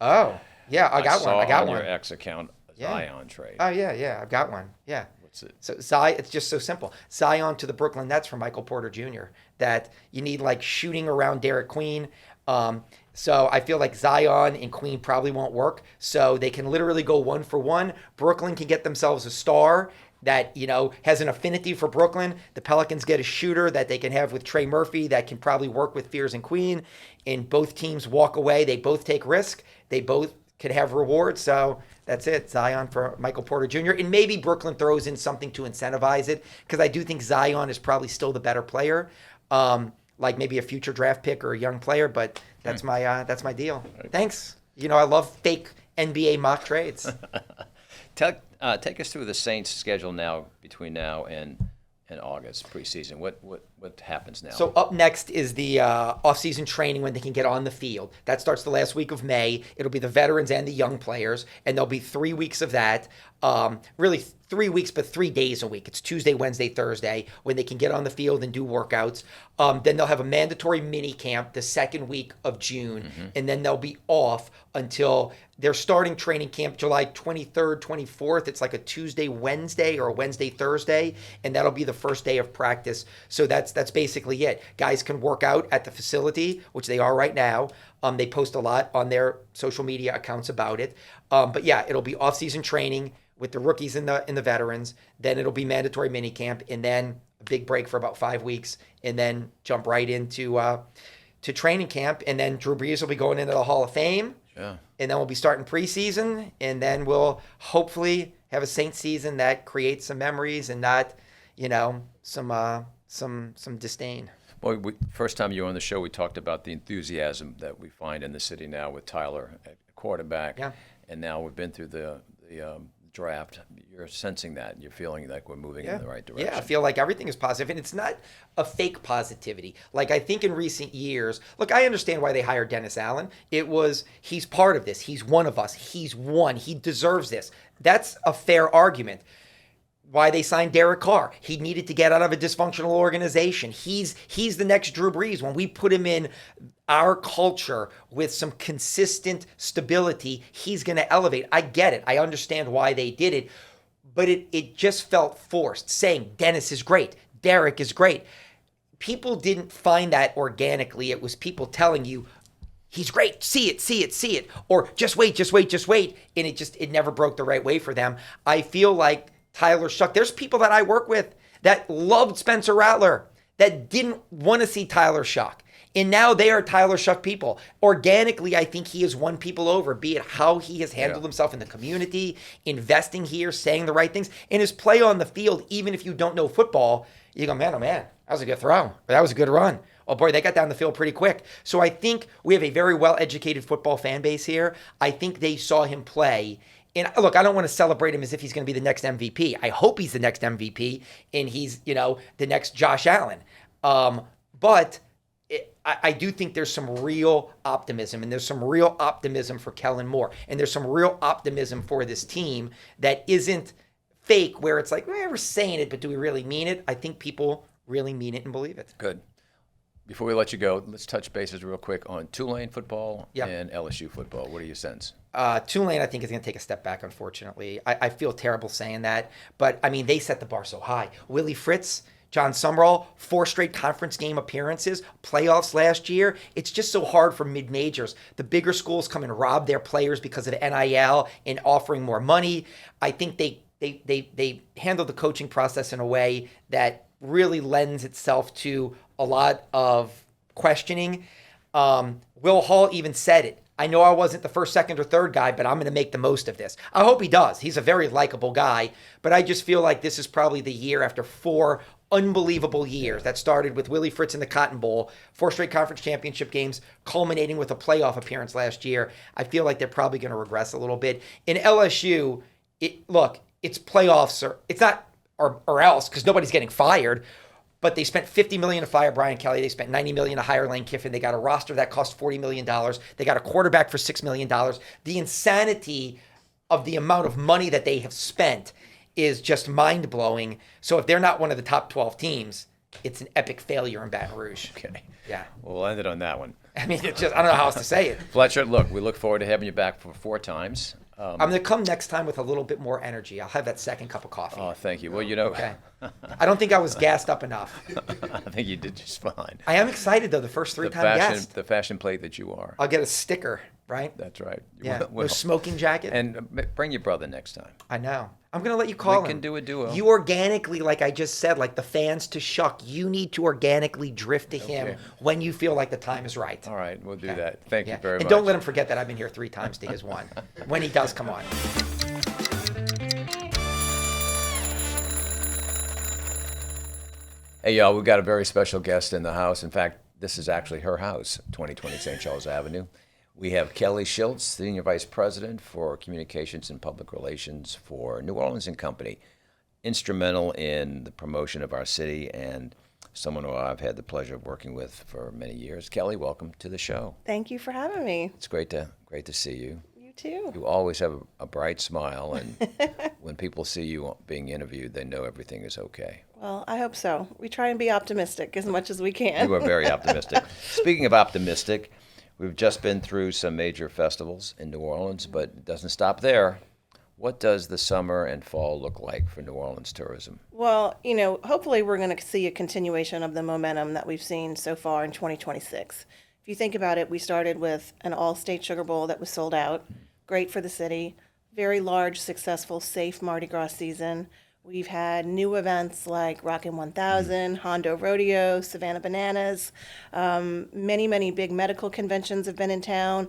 Oh, yeah, I got one. I got on one. your X account, a Zion trade. Oh, yeah, I've got one. Yeah. What's it? So it's just so simple. Zion to the Brooklyn Nets from Michael Porter Jr. That you need like shooting around Derek Queen. So I feel like Zion and Queen probably won't work. So they can literally go 1-for-1. Brooklyn can get themselves a star that, has an affinity for Brooklyn. The Pelicans get a shooter that they can have with Trey Murphy that can probably work with Fears and Queen. And both teams walk away. They both take risk. They both can have rewards. So that's it. Zion for Michael Porter Jr. And maybe Brooklyn throws in something to incentivize it, because I do think Zion is probably still the better player. Like maybe a future draft pick or a young player, but that's my deal. Thanks. I love fake NBA mock trades. Take us through the Saints' schedule now between now and August preseason. What happens now? So up next is the off-season training when they can get on the field. That starts the last week of May. It'll be the veterans and the young players, and there'll be 3 weeks of that. Really 3 weeks, but 3 days a week. It's Tuesday, Wednesday, Thursday when they can get on the field and do workouts. Then they'll have a mandatory mini camp the second week of June, and then they'll be off until they're starting training camp July 23rd, 24th. It's like a Tuesday, Wednesday, or a Wednesday, Thursday, and that'll be the first day of practice. So that's basically it. Guys can work out at the facility, which they are right now. They post a lot on their social media accounts about it. But yeah, it'll be off-season training with the rookies and the veterans. Then it'll be mandatory minicamp, and then a big break for about 5 weeks, and then jump right into to training camp. And then Drew Brees will be going into the Hall of Fame. Yeah. And then we'll be starting preseason, and then we'll hopefully have a Saints season that creates some memories and not, some disdain. Well, first time you were on the show, we talked about the enthusiasm that we find in the city now with Tyler at quarterback. Yeah. And now we've been through the draft. You're sensing that. You're feeling like we're moving in the right direction. Yeah, I feel like everything is positive, and it's not a fake positivity. Like I think in recent years, look, I understand why they hired Dennis Allen. He's part of this. He's one of us. He's one. He deserves this. That's a fair argument. Why they signed Derek Carr. He needed to get out of a dysfunctional organization. He's the next Drew Brees. When we put him in our culture with some consistent stability, he's going to elevate. I get it. I understand why they did it. But it just felt forced, saying Dennis is great. Derek is great. People didn't find that organically. It was people telling you, he's great. See it. Or just wait. And it never broke the right way for them. I feel like Tyler Shuck. There's people that I work with that loved Spencer Rattler that didn't want to see Tyler Shuck. And now they are Tyler Shuck people. Organically, I think he has won people over, be it how he has handled himself in the community, investing here, saying the right things, and his play on the field, even if you don't know football, you go, man, oh man, that was a good throw. Or that was a good run. Oh boy, they got down the field pretty quick. So I think we have a very well-educated football fan base here. I think they saw him play. And look, I don't want to celebrate him as if he's going to be the next MVP. I hope he's the next MVP and he's, the next Josh Allen. But I do think there's some real optimism, and there's some real optimism for Kellen Moore. And there's some real optimism for this team that isn't fake, where it's like, we're saying it, but do we really mean it? I think people really mean it and believe it. Good. Before we let you go, let's touch bases real quick on Tulane football and LSU football. What are your sense? Tulane, I think, is going to take a step back, unfortunately. I feel terrible saying that, but, I mean, they set the bar so high. Willie Fritz John Summerall, 4 straight conference game appearances, playoffs last year. It's just so hard for mid-majors. The bigger schools come and rob their players because of NIL and offering more money. I think they handle the coaching process in a way that really lends itself to a lot of questioning. Will Hall even said it. I know I wasn't the first, second, or third guy, but I'm going to make the most of this. I hope he does. He's a very likable guy, but I just feel like this is probably the year after 4 unbelievable years that started with Willie Fritz in the Cotton Bowl, 4 straight conference championship games, culminating with a playoff appearance last year. I feel like they're probably going to regress a little bit. In LSU, it's playoffs, or it's not or else, because nobody's getting fired. But they spent $50 million to fire Brian Kelly. They spent $90 million to hire Lane Kiffin. They got a roster that cost $40 million. They got a quarterback for $6 million. The insanity of the amount of money that they have spent is just mind-blowing. So if they're not one of the top 12 teams, it's an epic failure in Baton Rouge. Okay. Yeah. We'll end it on that one. I mean, it's just, I don't know how else to say it. Fletcher, look, we look forward to having you back for 4 times. I'm going to come next time with a little bit more energy. I'll have that second cup of coffee. Oh, thank you. Well, Okay. I don't think I was gassed up enough. I think you did just fine. I am excited, though, the first 3-time guest. The fashion plate that you are. I'll get a sticker, right? That's right. Yeah, no smoking jacket. And bring your brother next time. I know. I'm going to let you call him. We can do a duo. You organically, like I just said, like the fans to Shuck, you need to organically drift to him when you feel like the time is right. All right, we'll do that. Thank you very much. And don't let him forget that I've been here 3 times to his 1 when he does come on. Hey, y'all, we've got a very special guest in the house. In fact, this is actually her house, 2020 St. Charles Avenue. We have Kelly Schulz, Senior Vice President for Communications and Public Relations for New Orleans & Company. Instrumental in the promotion of our city and someone who I've had the pleasure of working with for many years. Kelly, welcome to the show. Thank you for having me. It's great to see you. You too. You always have a bright smile, and when people see you being interviewed, they know everything is okay. Well, I hope so. We try and be optimistic as much as we can. You are very optimistic. Speaking of optimistic, we've just been through some major festivals in New Orleans, but it doesn't stop there. What does the summer and fall look like for New Orleans tourism? Well, hopefully we're going to see a continuation of the momentum that we've seen so far in 2026. If you think about it, we started with an all-state Sugar Bowl that was sold out. Great for the city. Very large, successful, safe Mardi Gras season. We've had new events like Rockin' 1000, Hondo Rodeo, Savannah Bananas. Many, many big medical conventions have been in town.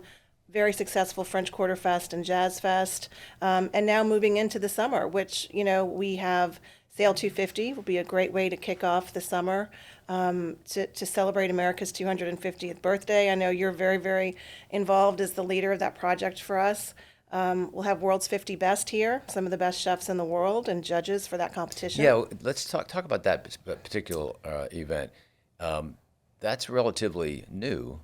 Very successful French Quarter Fest and Jazz Fest. And now moving into the summer, which, we have Sail 250 will be a great way to kick off the summer to celebrate America's 250th birthday. I know you're very, very involved as the leader of that project for us. We'll have World's 50 Best here, some of the best chefs in the world and judges for that competition. Yeah, let's talk about that particular event. That's relatively new.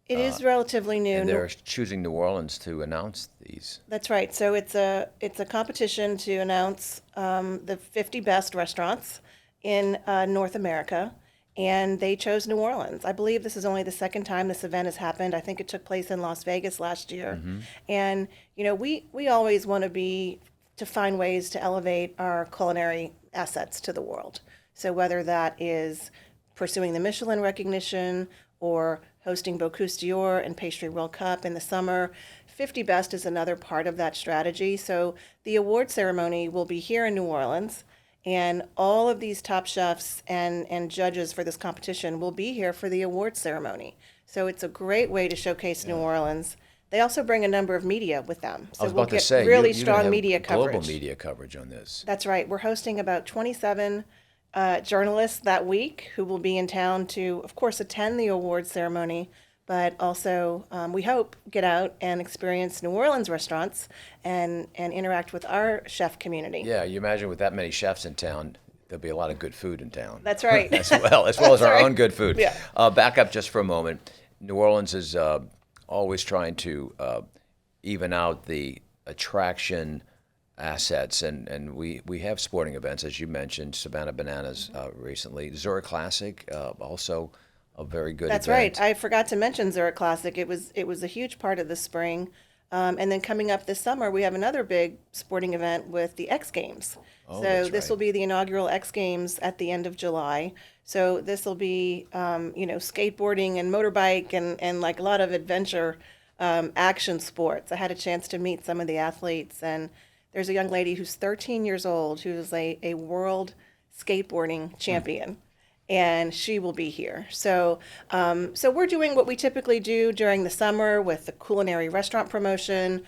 It is relatively new. And they're choosing New Orleans to announce these. That's right. So it's a competition to announce the 50 best restaurants in North America, and they chose New Orleans. I believe this is only the second time this event has happened. I think it took place in Las Vegas last year. Mm-hmm. And we always want to find ways to elevate our culinary assets to the world. So whether that is pursuing the Michelin recognition or hosting Bocuse d'Or and Pastry World Cup in the summer. 50 Best is another part of that strategy. So the award ceremony will be here in New Orleans, and all of these top chefs and judges for this competition will be here for the award ceremony. So it's a great way to showcase New Orleans. They also bring a number of media with them. So I was about to say, really you're strong have media coverage. Global media coverage on this. That's right. We're hosting about 27 journalists that week who will be in town to, of course, attend the award ceremony, but also, we hope, get out and experience New Orleans restaurants and interact with our chef community. Yeah, you imagine with that many chefs in town, there'll be a lot of good food in town. That's right. as well as our right. own good food. Yeah. Back up just for a moment. New Orleans is always trying to even out the attraction assets, and we have sporting events, as you mentioned, Savannah Bananas recently. Zurich Classic, also a very good That's event. right. I forgot to mention Zurich Classic. It was a huge part of the spring. And then coming up this summer, we have another big sporting event with the X Games. Oh, So that's this right. will be the inaugural X Games at the end of July. So this will be, skateboarding and motorbike and like a lot of adventure action sports. I had a chance to meet some of the athletes, and there's a young lady who's 13 years old who's a world skateboarding champion. And she will be here. So we're doing what we typically do during the summer with the culinary restaurant promotion,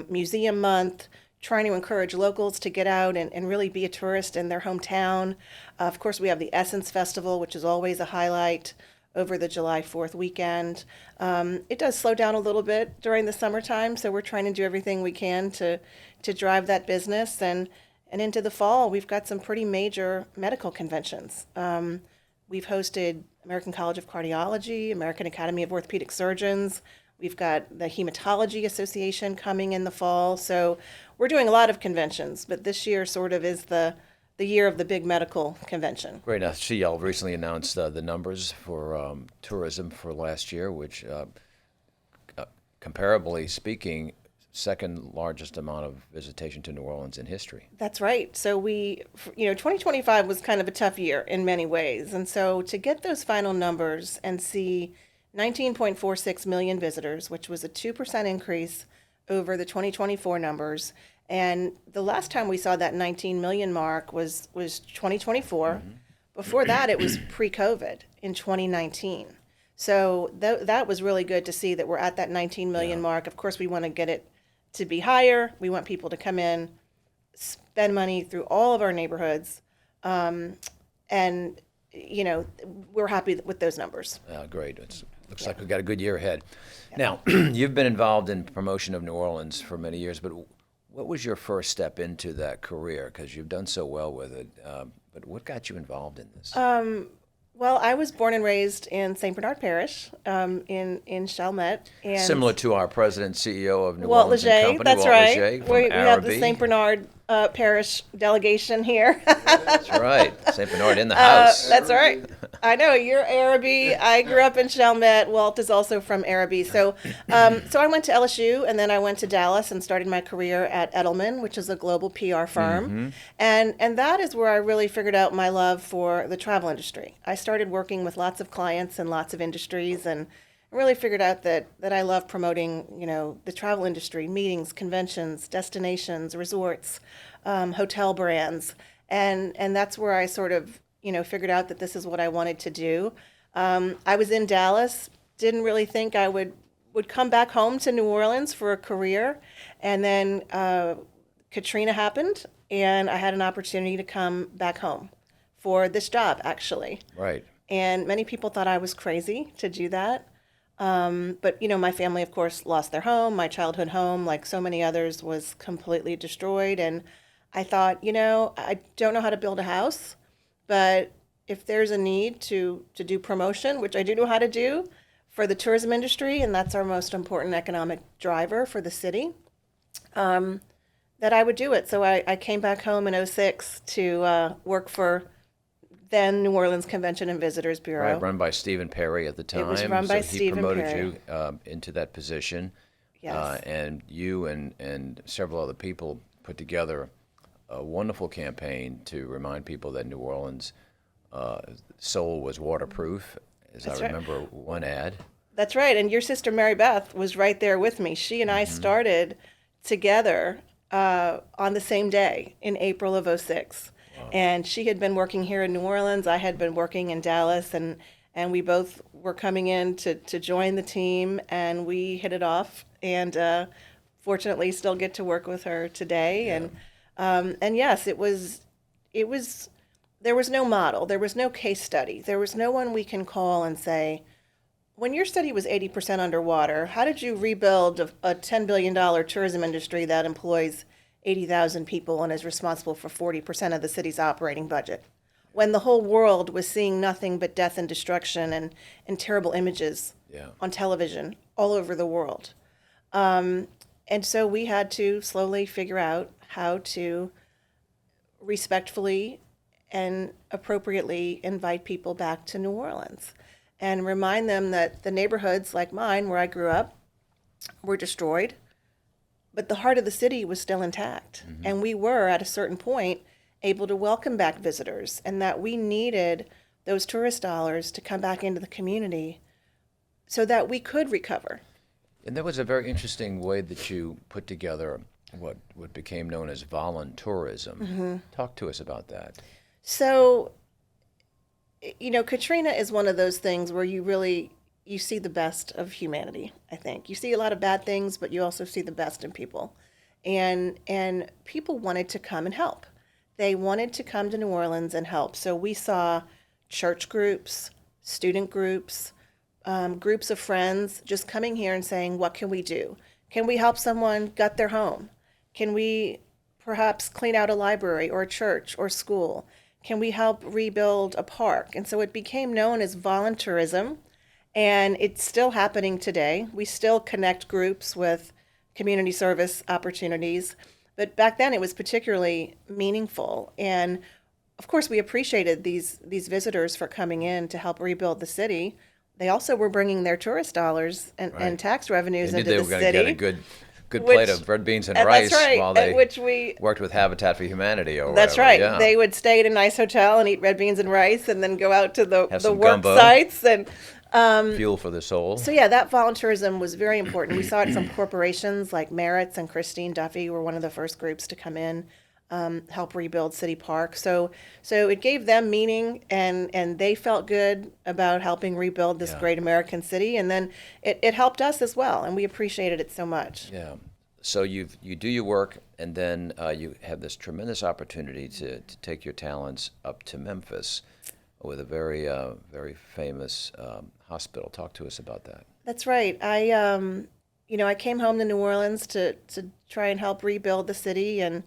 museum month, trying to encourage locals to get out and really be a tourist in their hometown. Of course, we have the Essence Festival, which is always a highlight over the July 4th weekend. It does slow down a little bit during the summertime, so we're trying to do everything we can to drive that business. And into the fall, we've got some pretty major medical conventions. We've hosted American College of Cardiology, American Academy of Orthopedic Surgeons. We've got the Hematology Association coming in the fall. So we're doing a lot of conventions, but this year sort of is the year of the big medical convention. Great. Now, see, y'all recently announced the numbers for tourism for last year, which, comparably speaking, second largest amount of visitation to New Orleans in history. That's right. So 2025 was kind of a tough year in many ways. And so to get those final numbers and see 19.46 million visitors, which was a 2% increase over the 2024 numbers. And the last time we saw that 19 million mark was 2024. Before that, it was pre-COVID in 2019. So that was really good to see that we're at that 19 million mark. Of course, we want to get it to be higher. We want people to come in, spend money through all of our neighborhoods, and we're happy with those numbers. Great. Looks like we've got a good year ahead. Now, you've been involved in promotion of New Orleans for many years, but what was your first step into that career? Because you've done so well with it. But what got you involved in this? Well, I was born and raised in St. Bernard Parish, in Chalmette. And Similar to our president, CEO of New Walt Orleans Leger, and Company, that's Walt right. Leger from We have the Arabi. St. Bernard Parish delegation here. That's right. St. Bernard in the house. That's right. I know, you're Arabi. I grew up in Chalmette. Walt is also from Arabi. So I went to LSU, and then I went to Dallas and started my career at Edelman, which is a global PR firm. And that is where I really figured out my love for the travel industry. I started working with lots of clients and lots of industries, and really figured out that I love promoting, the travel industry, meetings, conventions, destinations, resorts, hotel brands. And that's where I sort of, figured out that this is what I wanted to do. I was in Dallas, didn't really think I would come back home to New Orleans for a career. And then Katrina happened, and I had an opportunity to come back home for this job, actually. Right. And many people thought I was crazy to do that. But, my family, of course, lost their home. My childhood home, like so many others, was completely destroyed. And I thought, I don't know how to build a house, but if there's a need to do promotion, which I do know how to do for the tourism industry, and that's our most important economic driver for the city, that I would do it. So I came back home in 2006 to work for then New Orleans Convention and Visitors Bureau. Right, run by Stephen Perry at the time. It was run by he Stephen promoted Perry. you into that position. Yes. And you and several other people put together a wonderful campaign to remind people that New Orleans' soul was waterproof, as That's I right. remember one ad. That's right. And your sister Mary Beth was right there with me. She and I started together on the same day in April of 2006. Wow. And she had been working here in New Orleans. I had been working in Dallas, and we both were coming in to join the team, and we hit it off. And fortunately, still get to work with her today. Yeah. And yes, it was. There was no model. There was no case study. There was no one we can call and say, when your study was 80% underwater, how did you rebuild a $10 billion tourism industry that employs 80,000 people and is responsible for 40% of the city's operating budget, when the whole world was seeing nothing but death and destruction and terrible images on television all over the world? And so we had to slowly figure out how to respectfully and appropriately invite people back to New Orleans and remind them that the neighborhoods like mine, where I grew up, were destroyed. but the heart of the city was still intact. And we were, at a certain point, able to welcome back visitors, and that we needed those tourist dollars to come back into the community so that we could recover. And there was a very interesting way that you put together what became known as voluntourism. Talk to us about that. So, Katrina is one of those things where you see the best of humanity, I think. You see a lot of bad things, but you also see the best in people. And people wanted to come and help. They wanted to come to New Orleans and help. So we saw church groups, student groups, groups of friends just coming here and saying, what can we do? Can we help someone gut their home? Can we perhaps clean out a library or a church or school? Can we help rebuild a park? And so it became known as voluntourism, and it's still happening today. We still connect groups with community service opportunities, but back then it was particularly meaningful. And of course, we appreciated these visitors for coming in to help rebuild the city. They also were bringing their tourist dollars and tax revenues They into knew they the were going to city. get a good plate of red beans and rice that's right, while they which we worked with Habitat for Humanity or That's whatever. right. Yeah. They would stay at a nice hotel and eat red beans and rice, and then go out to the some work gumbo. sites. And Fuel for the soul. so, yeah, that volunteerism was very important. We saw it in some corporations like Merritt's, and Christine Duffy were one of the first groups to come in, help rebuild City Park. So it gave them meaning, and they felt good about helping rebuild this great American city. And then it helped us as well, and we appreciated it so much. Yeah. So you do your work, and then you have this tremendous opportunity to take your talents up to Memphis with a very very famous hospital. Talk to us about that. That's right. I came home to New Orleans to try and help rebuild the city, and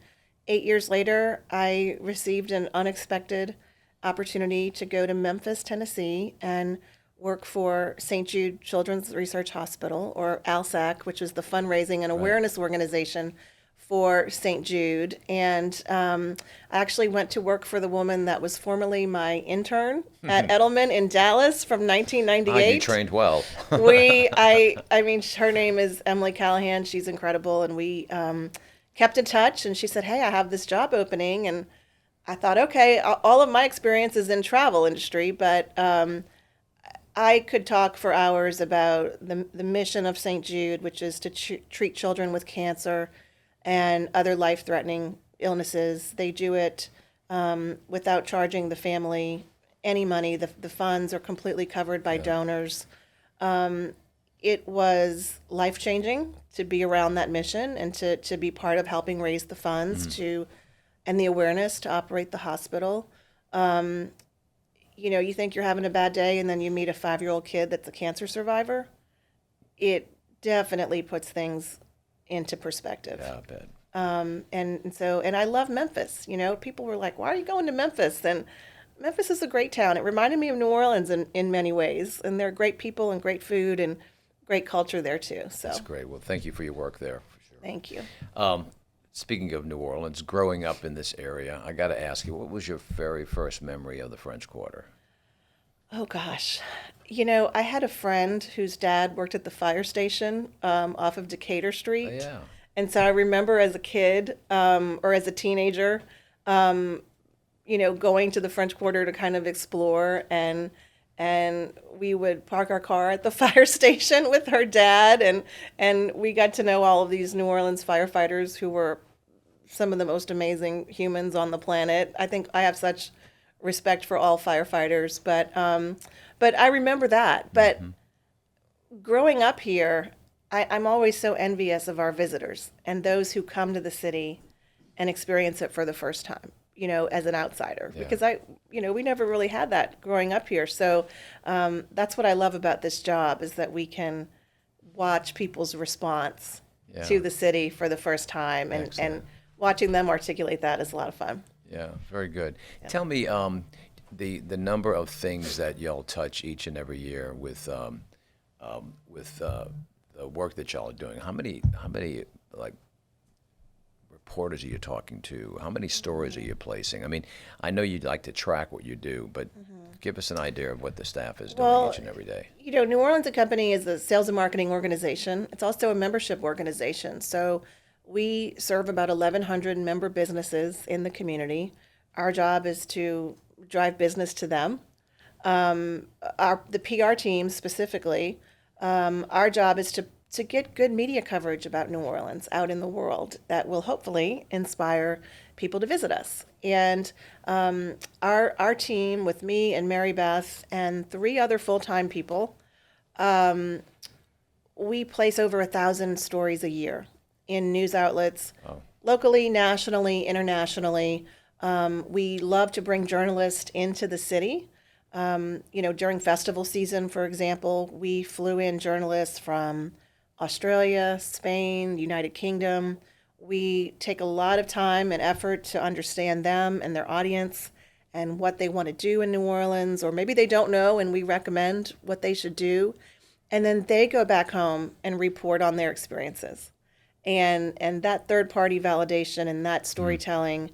8 years later, I received an unexpected opportunity to go to Memphis, Tennessee, and work for St. Jude Children's Research Hospital, or ALSAC, which is the fundraising and awareness organization for St. Jude. And I actually went to work for the woman that was formerly my intern at Edelman in Dallas from 1998. You trained well. I mean, her name is Emily Callahan. She's incredible. And we kept in touch, and she said, hey, I have this job opening. And I thought, okay, all of my experience is in travel industry, but I could talk for hours about the mission of St. Jude, which is to treat children with cancer and other life-threatening illnesses. They do it without charging the family any money. The funds are completely covered by donors. It was life-changing to be around that mission and to be part of helping raise the funds and the awareness to operate the hospital. You think you're having a bad day, and then you meet a 5-year-old kid that's a cancer survivor. It definitely puts things into perspective. Yeah, I bet. And I love Memphis. People were like, why are you going to Memphis? And Memphis is a great town. It reminded me of New Orleans in many ways. And there are great people and great food and great culture there too. So That's great. Well, thank you for your work there, for sure. Thank you. Speaking of New Orleans, growing up in this area, I got to ask you, what was your very first memory of the French Quarter? Oh, gosh. I had a friend whose dad worked at the fire station off of Decatur Street. Oh, yeah. And so I remember as a kid or as a teenager, going to the French Quarter to kind of explore, and we would park our car at the fire station with her dad, and we got to know all of these New Orleans firefighters who were some of the most amazing humans on the planet. I think I have such respect for all firefighters, but I remember that. But growing up here, I'm always so envious of our visitors and those who come to the city and experience it for the first time, as an outsider, because we never really had that growing up here. So that's what I love about this job, is that we can watch people's response to the city for the first time, and watching them articulate that is a lot of fun. Yeah, very good. Yeah. Tell me the number of things that y'all touch each and every year with the work that y'all are doing. How many like reporters are you talking to? How many stories are you placing? I mean, I know you'd like to track what you do, but give us an idea of what the staff is doing each and every day. New Orleans & Company is a sales and marketing organization. It's also a membership organization. So We serve about 1,100 member businesses in the community. Our job is to drive business to them. The PR team specifically, our job is to get good media coverage about New Orleans out in the world that will hopefully inspire people to visit us. And our team, with me and Mary Beth and 3 other full-time people, we place over 1,000 stories a year in news outlets, locally, nationally, internationally. We love to bring journalists into the city. During festival season, for example, we flew in journalists from Australia, Spain, United Kingdom. We take a lot of time and effort to understand them and their audience and what they want to do in New Orleans, or maybe they don't know and we recommend what they should do. And then they go back home and report on their experiences. And that third-party validation and that storytelling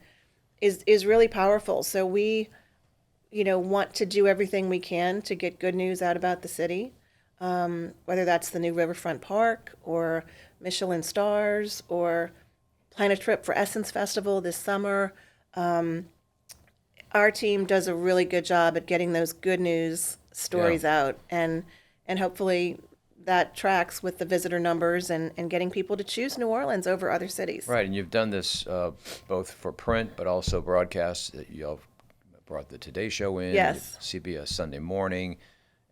is really powerful. So we, want to do everything we can to get good news out about the city, whether that's the new Riverfront Park or Michelin stars or plan a trip for Essence Festival this summer. Our team does a really good job at getting those good news stories out, and hopefully that tracks with the visitor numbers and getting people to choose New Orleans over other cities. Right, and you've done this both for print but also broadcast. You've brought the Today Show in, Yes. CBS Sunday Morning,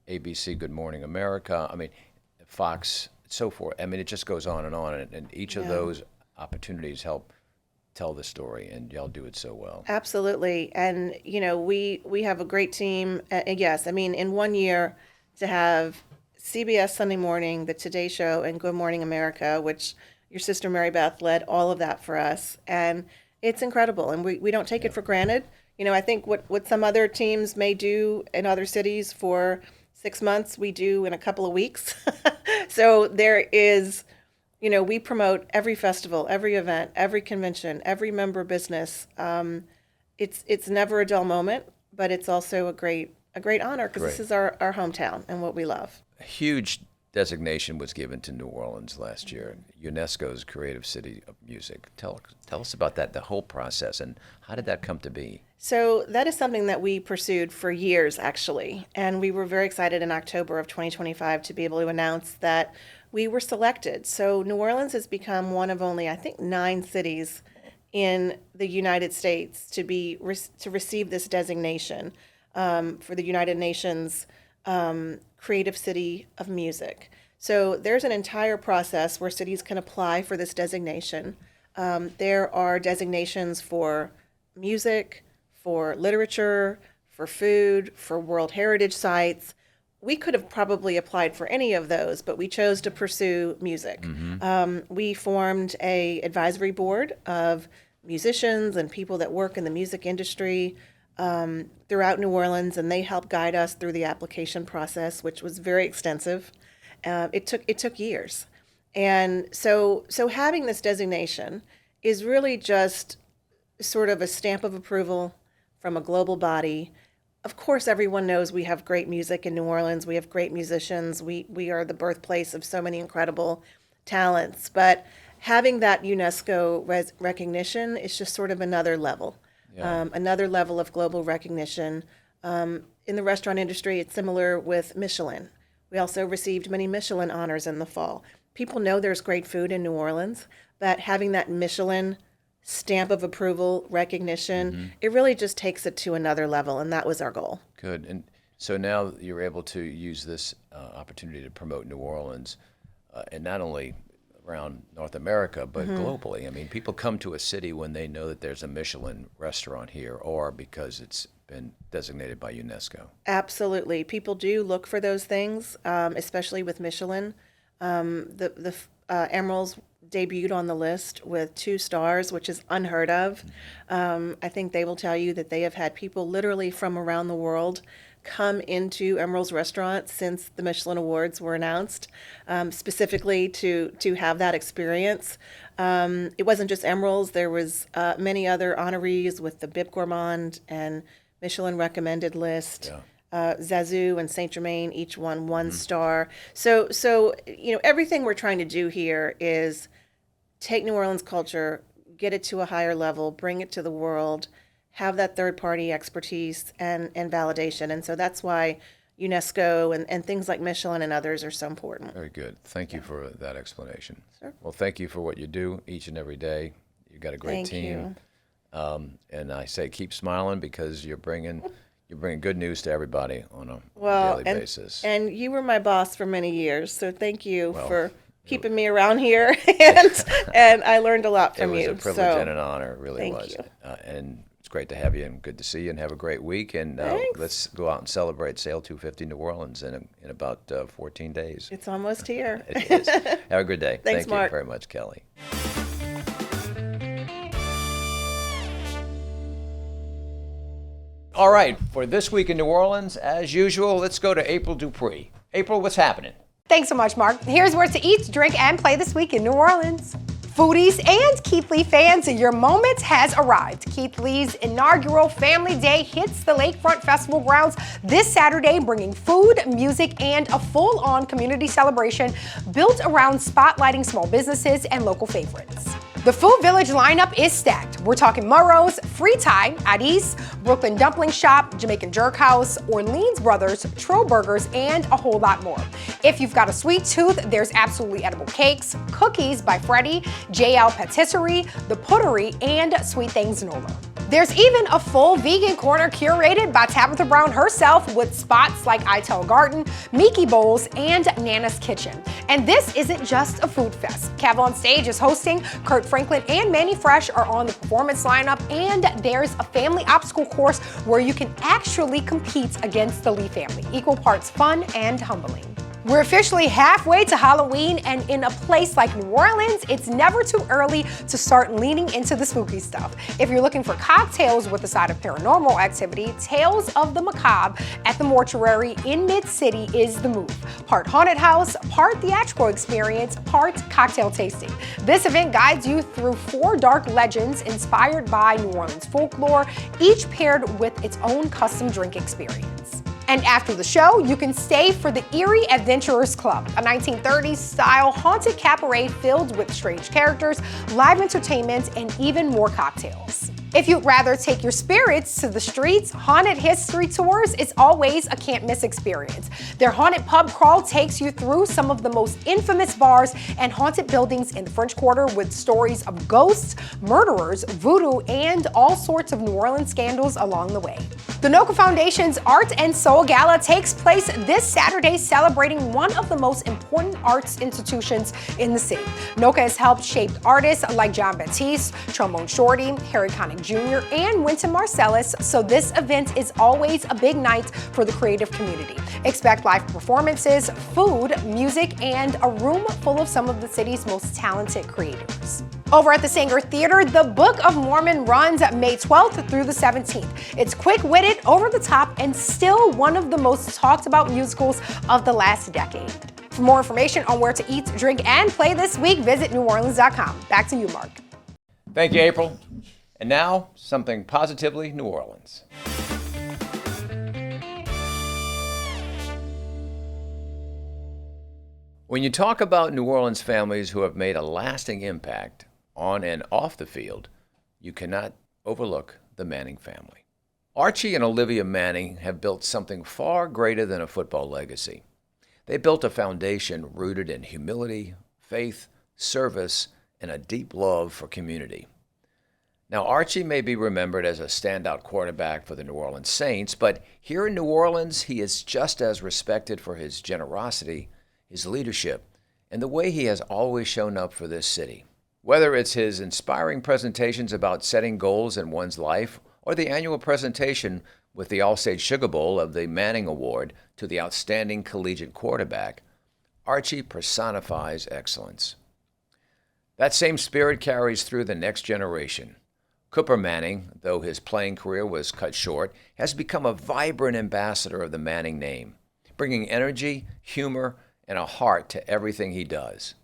ABC Good Morning America, Fox, so forth. It just goes on, and each of those opportunities help tell the story, and y'all do it so well. Absolutely. And, we have a great team. Yes, in 1 year to have CBS Sunday Morning, the Today Show, and Good Morning America, which your sister Mary Beth led all of that for us. And it's incredible. And we don't take it for granted. I think what some other teams may do in other cities for 6 months, we do in a couple of weeks. So there is, we promote every festival, every event, every convention, every member business. It's never a dull moment, but it's also a great honor because this is our hometown and what we love. A huge designation was given to New Orleans last year, UNESCO's Creative City of Music. Tell us about that, the whole process, and how did that come to be? So that is something that we pursued for years, actually, and we were very excited in October of 2025 to be able to announce that we were selected. So New Orleans has become one of only, I think, 9 cities in the United States to receive this designation for the United Nations Creative City of Music. So there's an entire process where cities can apply for this designation. There are designations for music, for literature, for food, for World Heritage sites. We could have probably applied for any of those, but we chose to pursue music. We formed a advisory board of musicians and people that work in the music industry throughout New Orleans, and they helped guide us through the application process, which was very extensive. It took years. And so having this designation is really just sort of a stamp of approval from a global body. Of course, everyone knows we have great music in New Orleans. We have great musicians. We are the birthplace of so many incredible talents. But having that UNESCO recognition is just sort of another level, another level of global recognition. In the restaurant industry, it's similar with Michelin. We also received many Michelin honors in the fall. People know there's great food in New Orleans, but having that Michelin stamp of approval, recognition, it really just takes it to another level, and that was our goal. Good. And so now you're able to use this opportunity to promote New Orleans, and not only around North America, but globally. People come to a city when they know that there's a Michelin restaurant here, or because it's been designated by UNESCO. Absolutely. People do look for those things, especially with Michelin. The Emerald's debuted on the list with 2 stars, which is unheard of. I think they will tell you that they have had people literally from around the world come into Emerald's restaurant since the Michelin Awards were announced, specifically to have that experience. It wasn't just Emerald's. There was many other honorees with the Bib Gourmand and Michelin recommended list. Zazu and Saint Germain each won 1 star. So everything we're trying to do here is take New Orleans culture, get it to a higher level, bring it to the world, have that third-party expertise and validation. And so that's why UNESCO and things like Michelin and others are so important. Very good. Thank you for that explanation. Sure. Well, thank you for what you do each and every day. You've got a great Thank team. you. And I say keep smiling because you're bringing good news to everybody on a daily basis. And you were my boss for many years, so thank you for keeping me around here, and I learned a lot from you. It was a privilege and an honor, it really thank was. you. And it's great to have you, and good to see you, and have a great week. And let's go out and celebrate Sail 250 New Orleans in about 14 days. It's almost here. It is. Have a good day. Thanks, Thank Mark. you very much, Kelly. All right, for This Week in New Orleans, as usual, let's go to April Dupree. April, what's happening? Thanks so much, Mark. Here's where to eat, drink, and play this week in New Orleans. Foodies and Keith Lee fans, your moment has arrived. Keith Lee's inaugural Family Day hits the Lakefront Festival grounds this Saturday, bringing food, music, and a full-on community celebration built around spotlighting small businesses and local favorites. The Food Village lineup is stacked. We're talking Murrow's, Free Thai, Addis, Brooklyn Dumpling Shop, Jamaican Jerk House, Orleans Brothers, Trill Burgers, and a whole lot more. If you've got a sweet tooth, there's absolutely edible cakes, cookies by Freddie, JL Patisserie, The Puttery, and Sweet Things NOLA. There's even a full vegan corner curated by Tabitha Brown herself with spots like Itel Garden, Miki Bowls, and Nana's Kitchen. And this isn't just a food fest. Cav on Stage is hosting, Kurt Franklin and Manny Fresh are on the performance lineup, and there's a family obstacle course where you can actually compete against the Lee family. Equal parts fun and humbling. We're officially halfway to Halloween, and in a place like New Orleans, it's never too early to start leaning into the spooky stuff. If you're looking for cocktails with a side of paranormal activity, Tales of the Macabre at the Mortuary in Mid-City is the move. Part haunted house, part theatrical experience, part cocktail tasting. This event guides you through 4 dark legends inspired by New Orleans folklore, each paired with its own custom drink experience. And after the show, you can stay for the Erie Adventurers Club, a 1930s-style haunted cabaret filled with strange characters, live entertainment, and even more cocktails. If you'd rather take your spirits to the streets, Haunted History Tours is always a can't-miss experience. Their haunted pub crawl takes you through some of the most infamous bars and haunted buildings in the French Quarter with stories of ghosts, murderers, voodoo, and all sorts of New Orleans scandals along the way. The Noka Foundation's Art and Soul Gala takes place this Saturday, celebrating one of the most important arts institutions in the city. Noka has helped shape artists like John Baptiste, Trombone Shorty, Harry Connick Jr., and Wynton Marsalis, so this event is always a big night for the creative community. Expect live performances, food, music, and a room full of some of the city's most talented creators. Over at the Sanger Theater, the Book of Mormon runs May 12th through the 17th. It's quick-witted, over-the-top, and still one of the most talked-about musicals of the last decade. For more information on where to eat, drink, and play this week, visit neworleans.com. Back to you, Mark. Thank you, April. And now, something positively New Orleans. When you talk about New Orleans families who have made a lasting impact on and off the field, you cannot overlook the Manning family. Archie and Olivia Manning have built something far greater than a football legacy. They built a foundation rooted in humility, faith, service, and a deep love for community. Now, Archie may be remembered as a standout quarterback for the New Orleans Saints, but here in New Orleans, he is just as respected for his generosity, his leadership, and the way he has always shown up for this city. Whether it's his inspiring presentations about setting goals in one's life or the annual presentation with the All-State Sugar Bowl of the Manning Award to the outstanding collegiate quarterback, Archie personifies excellence. That same spirit carries through the next generation. Cooper Manning, though his playing career was cut short, has become a vibrant ambassador of the Manning name, bringing energy, humor, and a heart to everything he does.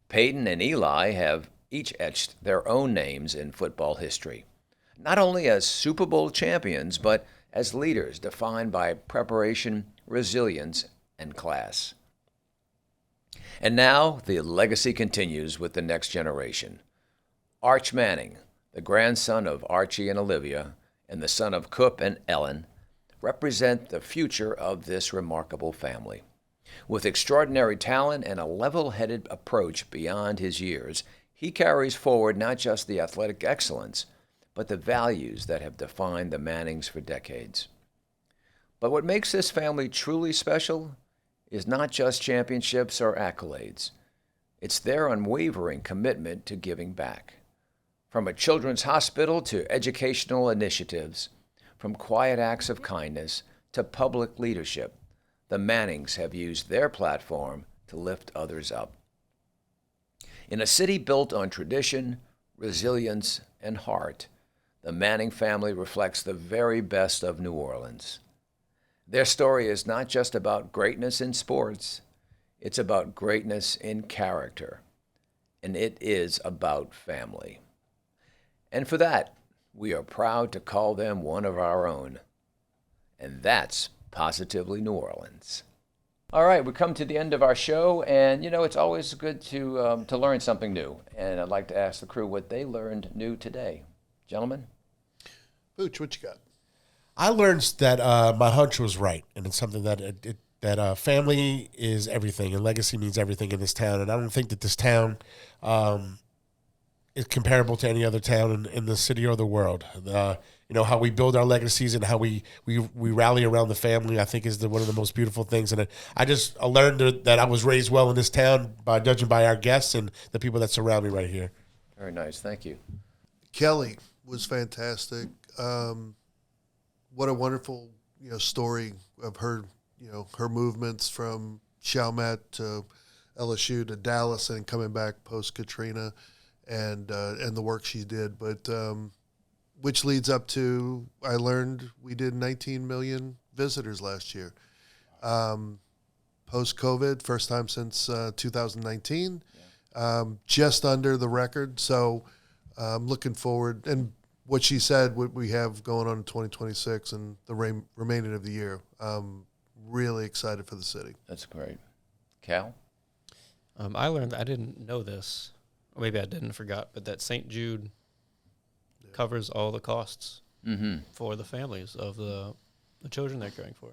Peyton and Eli have each etched their own names in football history, not only as Super Bowl champions, but as leaders defined by preparation, resilience, and class. And now the legacy continues with the next generation. Arch Manning, the grandson of Archie and Olivia, and the son of Coop and Ellen, represent the future of this remarkable family. With extraordinary talent and a level-headed approach beyond his years, he carries forward not just the athletic excellence, but the values that have defined the Mannings for decades. But what makes this family truly special is not just championships or accolades. It's their unwavering commitment to giving back. From a children's hospital to educational initiatives, from quiet acts of kindness to public leadership, the Mannings have used their platform to lift others up. In a city built on tradition, resilience, and heart, the Manning family reflects the very best of New Orleans. Their story is not just about greatness in sports, it's about greatness in character, and it is about family. And for that, we are proud to call them one of our own. And that's Positively New Orleans. All right, we come to the end of our show, and it's always good to learn something new. And I'd like to ask the crew what they learned new today. Gentlemen? Booch, what you got? I learned that my hunch was right, and it's something that family is everything, and legacy means everything in this town. And I don't think that this town is comparable to any other town in the city or the world. How we build our legacies and how we rally around the family, I think is one of the most beautiful things. And I learned that I was raised well in this town by judging by our guests and the people that surround me right here. Very nice. Thank you. Kelly was fantastic. What a wonderful, story of her, her movements from Chalmette to LSU to Dallas and coming back post Katrina, and the work she did. But which leads up to, I learned we did 19 million visitors last year. Post COVID, first time since 2019, just under the record. So I'm looking forward. And what she said, what we have going on in 2026 and the remaining of the year, really excited for the city. That's great. Cal? I learned, I didn't know this, or maybe I didn't, forgot, but that St. Jude covers all the costs for the families of the children they're caring for.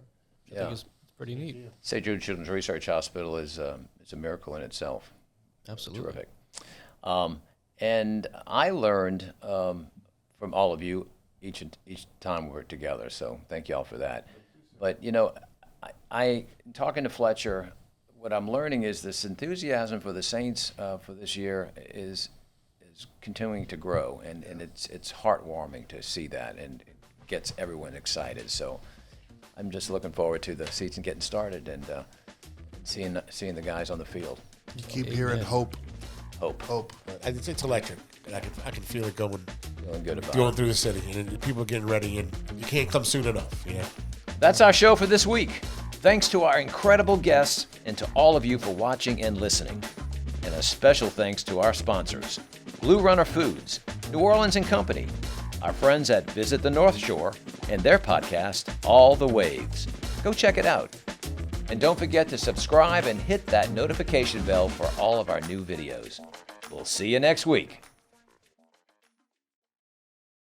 I think it's pretty neat. St. Jude Children's Research Hospital is a miracle in itself. Absolutely. Terrific. And I learned from all of you each time we're together, so thank you all for that. But, I talking to Fletcher, what I'm learning is this enthusiasm for the Saints for this year is continuing to grow, and it's heartwarming to see that, and it gets everyone excited. So I'm just looking forward to the season getting started and seeing the guys on the field. You keep hearing hope. Hope. It's electric, and I can feel it going good about going through the city, and people are getting ready, and you can't come soon enough. That's our show for this week. Thanks to our incredible guests and to all of you for watching and listening. And a special thanks to our sponsors, Blue Runner Foods, New Orleans & Company, our friends at Visit the North Shore, and their podcast, All the Waves. Go check it out. And don't forget to subscribe and hit that notification bell for all of our new videos. We'll see you next week.